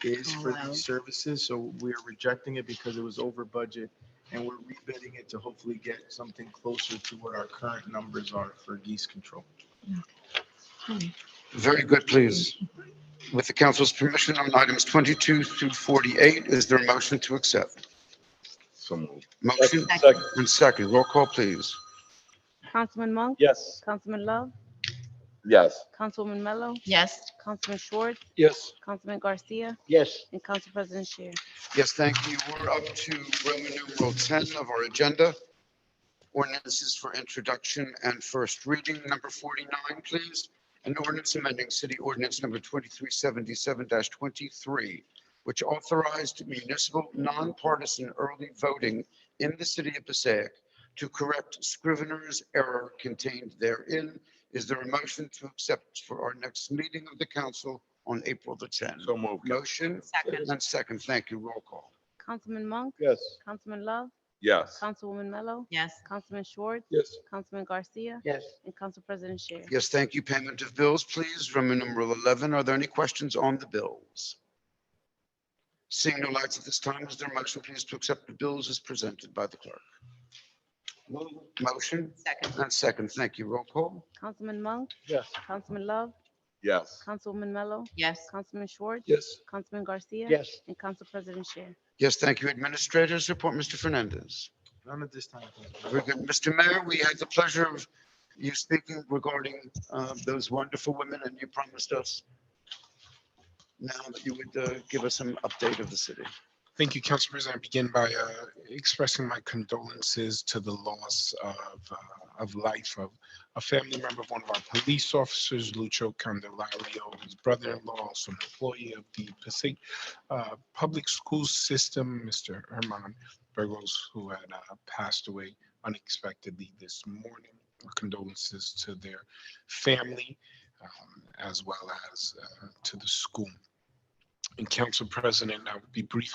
is for Wow. these services. So we are rejecting it because it was over budget, and we're rebidding it to hopefully get something closer to what our current numbers are for geese control. Very good, please. With the council's permission on items 22 through 48, is there a motion to accept? So moved. Motion Second. and second. Roll call, please. Councilman Monk? Yes. Councilman Love? Yes. Councilwoman Mello? Yes. Councilman Schwartz? Yes. Councilman Garcia? Yes. And Council President Shear. Yes, thank you. We're up to Roman numeral 10 of our agenda. Ordinances for introduction and first reading. Number 49, please. An ordinance amending city ordinance number 2377-23, which authorized municipal nonpartisan early voting in the city of Passaic to correct scrivener's error contained therein. Is there a motion to accept for our next meeting of the council on April the 10th? So moved. Motion Second. and second. Thank you. Roll call. Councilman Monk? Yes. Councilman Love? Yes. Councilwoman Mello? Yes. Councilman Schwartz? Yes. Councilman Garcia? Yes. And Council President Shear. Yes, thank you. Payment of bills, please. Roman numeral 11. Are there any questions on the bills? Seeing no lights at this time, is there a motion, please, to accept the bills as presented by the clerk? Motion Second. and second. Thank you. Roll call. Councilman Monk? Yes. Councilman Love? Yes. Councilwoman Mello? Yes. Councilman Schwartz? Yes. Councilman Garcia? Yes. And Council President Shear. Yes, thank you. Administrators report, Mr. Fernandez. None at this time. Very good. Mr. Mayor, we had the pleasure of you speaking regarding those wonderful women, and you promised us now that you would give us some update of the city. Thank you, Council President. I begin by expressing my condolences to the loss of life of a family member of one of our police officers, Lucho Candelario, his brother-in-law, also an employee of the Passaic public school system, Mr. Herman Burgos, who had passed away unexpectedly this morning. Condolences to their family, as well as to the school. And Council President, I'll be brief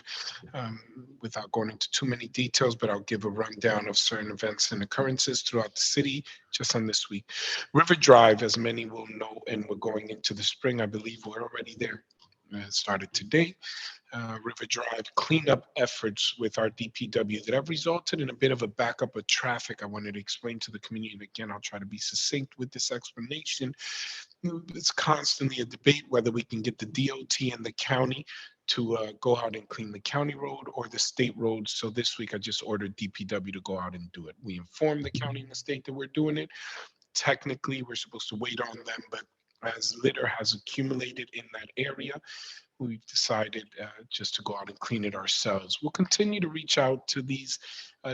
um, without going into too many details, but I'll give a rundown of certain events and occurrences throughout the city just on this week. River Drive, as many will know, and we're going into the spring, I believe we're already there. It started today. River Drive cleanup efforts with our DPW that have resulted in a bit of a backup of traffic. I wanted to explain to the community, and again, I'll try to be succinct with this explanation. It's constantly a debate whether we can get the DOT and the county to go out and clean the county road or the state road. So this week I just ordered DPW to go out and do it. We informed the county and the state that we're doing it. Technically, we're supposed to wait on them, but as litter has accumulated in that area, we've decided just to go out and clean it ourselves. We'll continue to reach out to these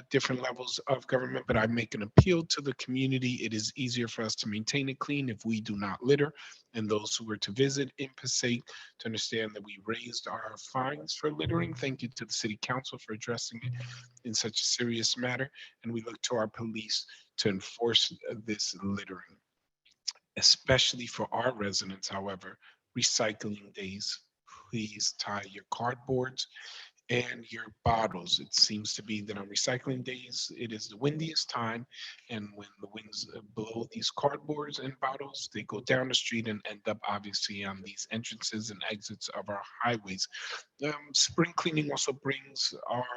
different levels of government, but I make an appeal to the community. It is easier for us to maintain it clean if we do not litter. And those who were to visit in Passaic to understand that we raised our fines for littering. Thank you to the City Council for addressing it in such a serious matter. And we look to our police to enforce this littering, especially for our residents. However, recycling days, please tie your cardboards and your bottles. It seems to be that on recycling days, it is the windiest time. And when the winds blow these cardboards and bottles, they go down the street and end up obviously on these entrances and exits of our highways. Spring cleaning also brings our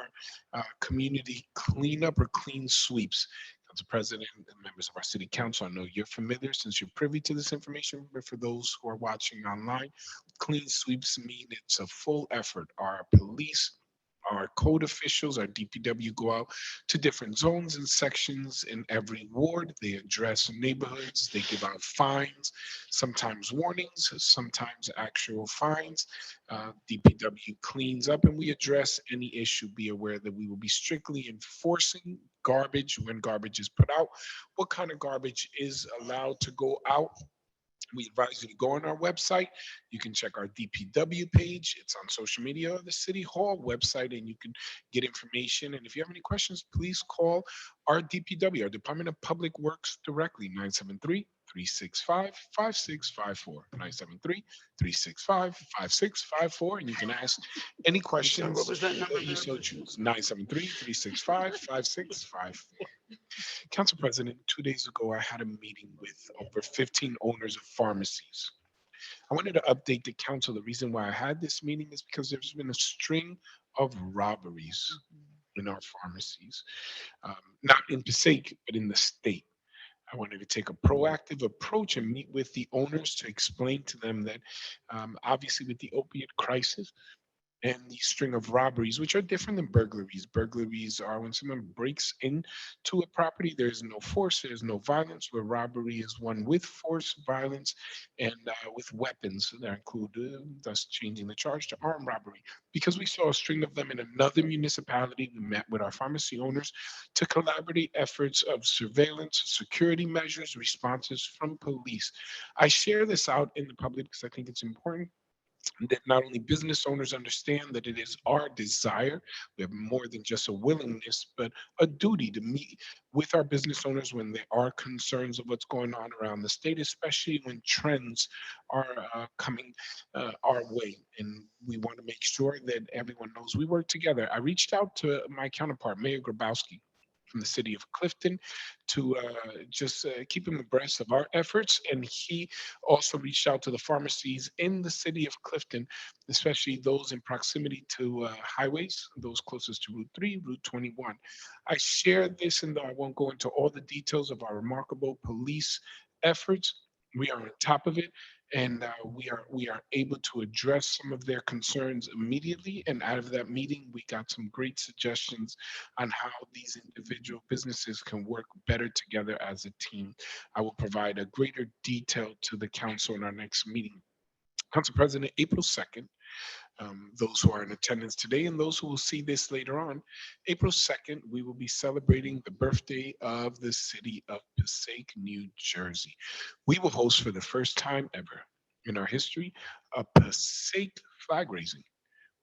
community cleanup or clean sweeps. Council President and members of our City Council, I know you're familiar since you're privy to this information, but for those who are watching online, clean sweeps mean it's a full effort. Our police, our code officials, our DPW go out to different zones and sections in every ward. They address neighborhoods, they give out fines, sometimes warnings, sometimes actual fines. DPW cleans up and we address any issue. Be aware that we will be strictly enforcing garbage when garbage is put out, what kind of garbage is allowed to go out. We advise you to go on our website. You can check our DPW page. It's on social media or the City Hall website, and you can get information. And if you have any questions, please call our DPW, our Department of Public Works, directly, 973-365-5654, 973-365-5654. And you can ask any questions What was that number? that you so choose, 973-365-5654. Council President, 2 days ago, I had a meeting with over 15 owners of pharmacies. I wanted to update the council. The reason why I had this meeting is because there's been a string of robberies in our pharmacies, not in Passaic, but in the state. I wanted to take a proactive approach and meet with the owners to explain to them that obviously with the opiate crisis, and the string of robberies, which are different than burglaries. Burglaries are when someone breaks into a property, there's no force, there's no violence, where robbery is one with force, violence, and with weapons that include, thus changing the charge to armed robbery. Because we saw a string of them in another municipality, we met with our pharmacy owners to collaborate efforts of surveillance, security measures, responses from police. I share this out in the public because I think it's important that not only business owners understand that it is our desire, we have more than just a willingness, but a duty to meet with our business owners when there are concerns of what's going on around the state, especially when trends are coming our way. And we want to make sure that everyone knows we work together. I reached out to my counterpart, Mayor Grabowski, from the city of Clifton to just keep him abreast of our efforts. And he also reached out to the pharmacies in the city of Clifton, especially those in proximity to highways, those closest to Route 3, Route 21. I shared this, and though I won't go into all the details of our remarkable police efforts, we are on top of it, and we are able to address some of their concerns immediately. And out of that meeting, we got some great suggestions on how these individual businesses can work better together as a team. I will provide a greater detail to the council in our next meeting. Council President, April 2nd, those who are in attendance today and those who will see this later on, April 2nd, we will be celebrating the birthday of the city of Passaic, New Jersey. We will host for the first time ever in our history a Passaic flag raising.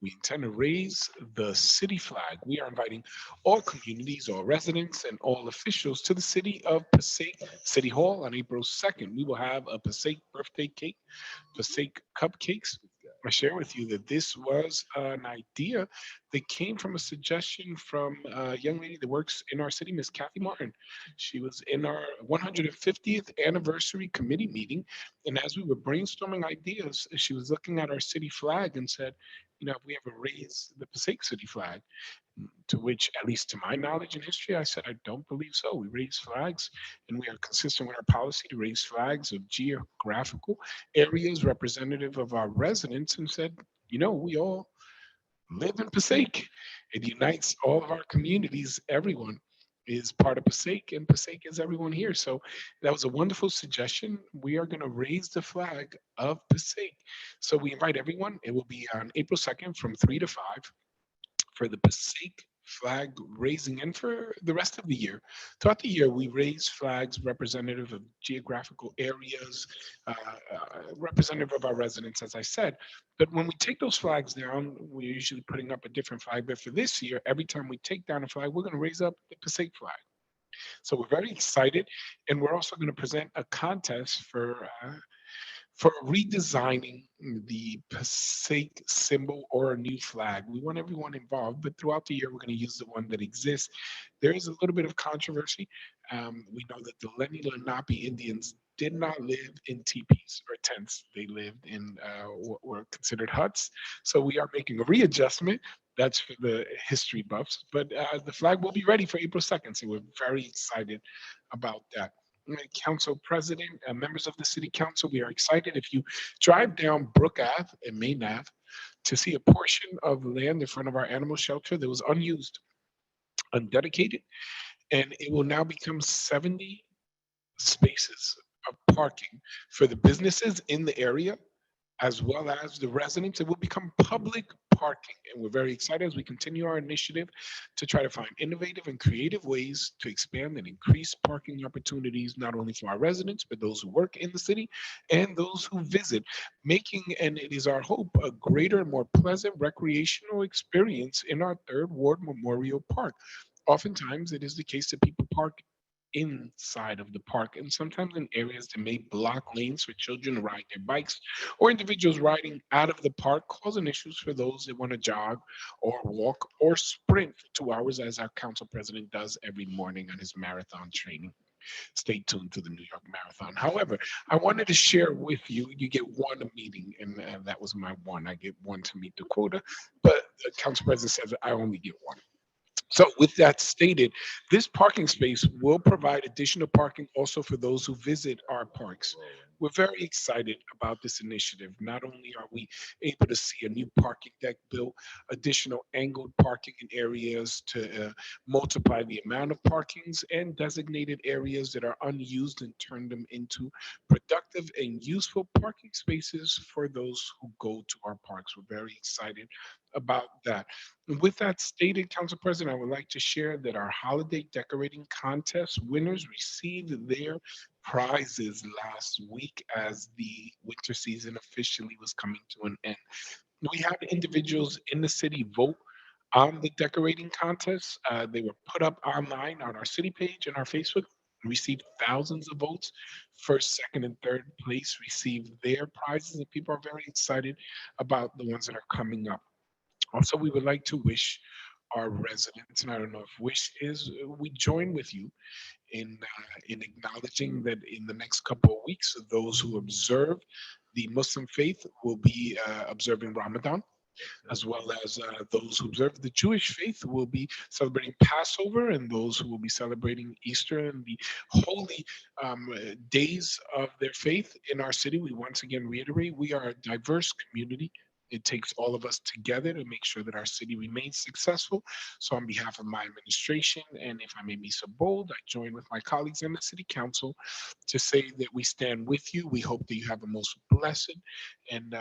We intend to raise the city flag. We are inviting all communities, all residents, and all officials to the city of Passaic City Hall on April 2nd. We will have a Passaic birthday cake, Passaic cupcakes. I share with you that this was an idea that came from a suggestion from a young lady that works in our city, Miss Kathy Martin. She was in our 150th anniversary committee meeting, and as we were brainstorming ideas, she was looking at our city flag and said, you know, if we ever raise the Passaic city flag, to which, at least to my knowledge and history, I said, I don't believe so. We raise flags, and we are consistent with our policy to raise flags of geographical areas representative of our residents, and said, you know, we all live in Passaic. It unites all of our communities. Everyone is part of Passaic, and Passaic is everyone here. So that was a wonderful suggestion. We are going to raise the flag of Passaic. So we invite everyone. It will be on April 2nd from 3 to 5 for the Passaic flag raising, and for the rest of the year. Throughout the year, we raise flags representative of geographical areas, representative of our residents, as I said. But when we take those flags down, we're usually putting up a different flag. But for this year, every time we take down a flag, we're going to raise up the Passaic flag. So we're very excited, and we're also going to present a contest for redesigning the Passaic symbol or a new flag. We want everyone involved, but throughout the year, we're going to use the one that exists. There is a little bit of controversy. We know that the Lenni Lenape Indians did not live in teepees or tents. They lived in what were considered huts. So we are making a readjustment. That's for the history buffs. But the flag will be ready for April 2nd. So we're very excited about that. Council President, members of the City Council, we are excited. If you drive down Brook Ave and Main Ave to see a portion of land in front of our animal shelter that was unused, undedicated, and it will now become 70 spaces of parking for the businesses in the area as well as the residents. It will become public parking. And we're very excited as we continue our initiative to try to find innovative and creative ways to expand and increase parking opportunities, not only for our residents, but those who work in the city and those who visit, making, and it is our hope, a greater and more pleasant recreational experience in our Third Ward Memorial Park. Oftentimes, it is the case that people park inside of the park and sometimes in areas that may block lanes for children to ride their bikes or individuals riding out of the park, causing issues for those that want to jog or walk or sprint for 2 hours, as our council president does every morning on his marathon training. Stay tuned to the New York Marathon. However, I wanted to share with you, you get one a meeting, and that was my one. I get one to meet the quota, but the council president says I only get one. So with that stated, this parking space will provide additional parking also for those who visit our parks. We're very excited about this initiative. Not only are we able to see a new parking deck built, additional angled parking in areas to multiply the amount of parkings and designated areas that are unused and turn them into productive and useful parking spaces for those who go to our parks. We're very excited about that. And with that stated, Council President, I would like to share that our holiday decorating contest winners received their prizes last week as the winter season officially was coming to an end. We had individuals in the city vote on the decorating contest. They were put up online on our city page and our Facebook. Received thousands of votes. First, second, and third place received their prizes, and people are very excited about the ones that are coming up. Also, we would like to wish our residents, and I don't know if wish is, we join with you in acknowledging that in the next couple of weeks, those who observe the Muslim faith will be observing Ramadan, as well as those who observe the Jewish faith will be celebrating Passover, and those who will be celebrating Easter and the holy days of their faith in our city. We once again reiterate we are a diverse community it takes all of us together to make sure that our city remains successful. So on behalf of my administration, and if I may be so bold, I join with my colleagues in the city council to say that we stand with you. We hope that you have a most blessed and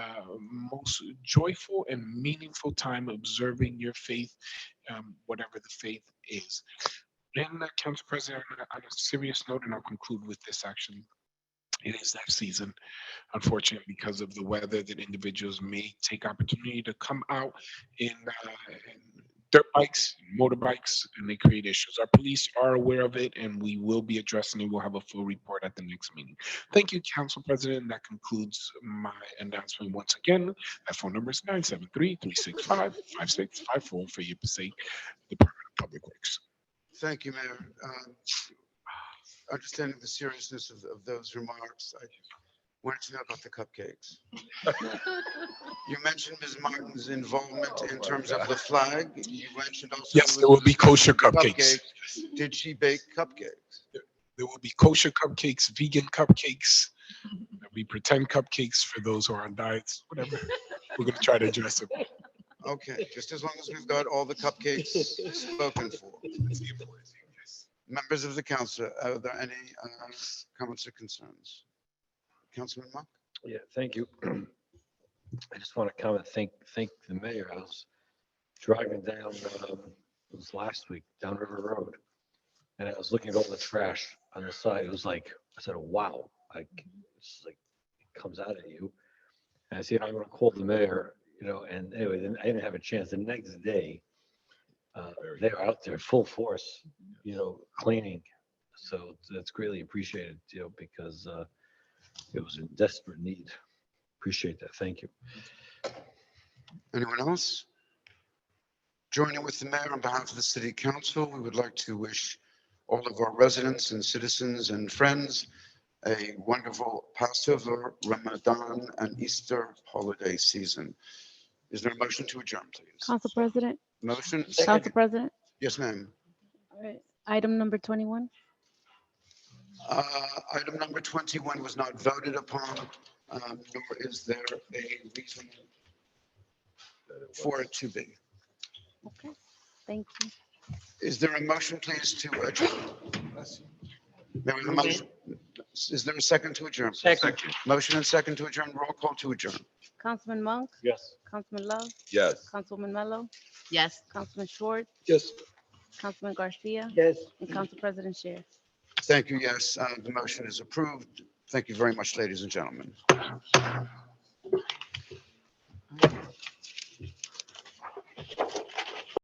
most joyful and meaningful time observing your faith, whatever the faith is. And Council President, on a serious note, and I'll conclude with this actually, it is that season, unfortunately, because of the weather, that individuals may take opportunity to come out in dirt bikes, motorbikes, and they create issues. Our police are aware of it, and we will be addressing it. We'll have a full report at the next meeting. Thank you, Council President. That concludes my announcement. Once again, that phone number is 973-365-5654 for your Passaic Department of Public Works. Thank you, Mayor. Understanding the seriousness of those remarks, I wanted to know about the cupcakes. You mentioned Ms. Martin's involvement in terms of the flag. You mentioned also. Yes, there will be kosher cupcakes. Did she bake cupcakes? There will be kosher cupcakes, vegan cupcakes. There'll be pretend cupcakes for those who are on diets, whatever. We're going to try to address it. Okay, just as long as we've got all the cupcakes spoken for. Members of the council, are there any comments or concerns? Councilman Monk? Yeah, thank you. I just want to comment, thank the mayor. I was driving down, it was last week, down River Road, and I was looking at all the trash on the side. It was like, I said, wow, it's like, it comes out at you. And I said, I'm going to call the mayor, and anyway, then I didn't have a chance. The next day, they're out there full force, cleaning. So that's greatly appreciated, because it was in desperate need. Appreciate that. Thank you. Anyone else? Joining with the mayor on behalf of the city council, we would like to wish all of our residents and citizens and friends a wonderful Passover, Ramadan, and Easter holiday season. Is there a motion to adjourn, please? Council President, Motion? Council President. Yes, ma'am. All right. Item number 21. Item number 21 was not voted upon, nor is there a reason for it to be. Okay, thank you. Is there a motion, please, to adjourn? May we have a motion? Is there a second to adjourn? Second. Motion and second to adjourn. Roll call to adjourn. Councilman Monk, Yes. Councilman Love, Yes. Councilwoman Mello, Yes. Councilman Schwartz, Yes. Councilman Garcia, Yes. and Council President Scher. Thank you. Yes, the motion is approved. Thank you very much, ladies and gentlemen.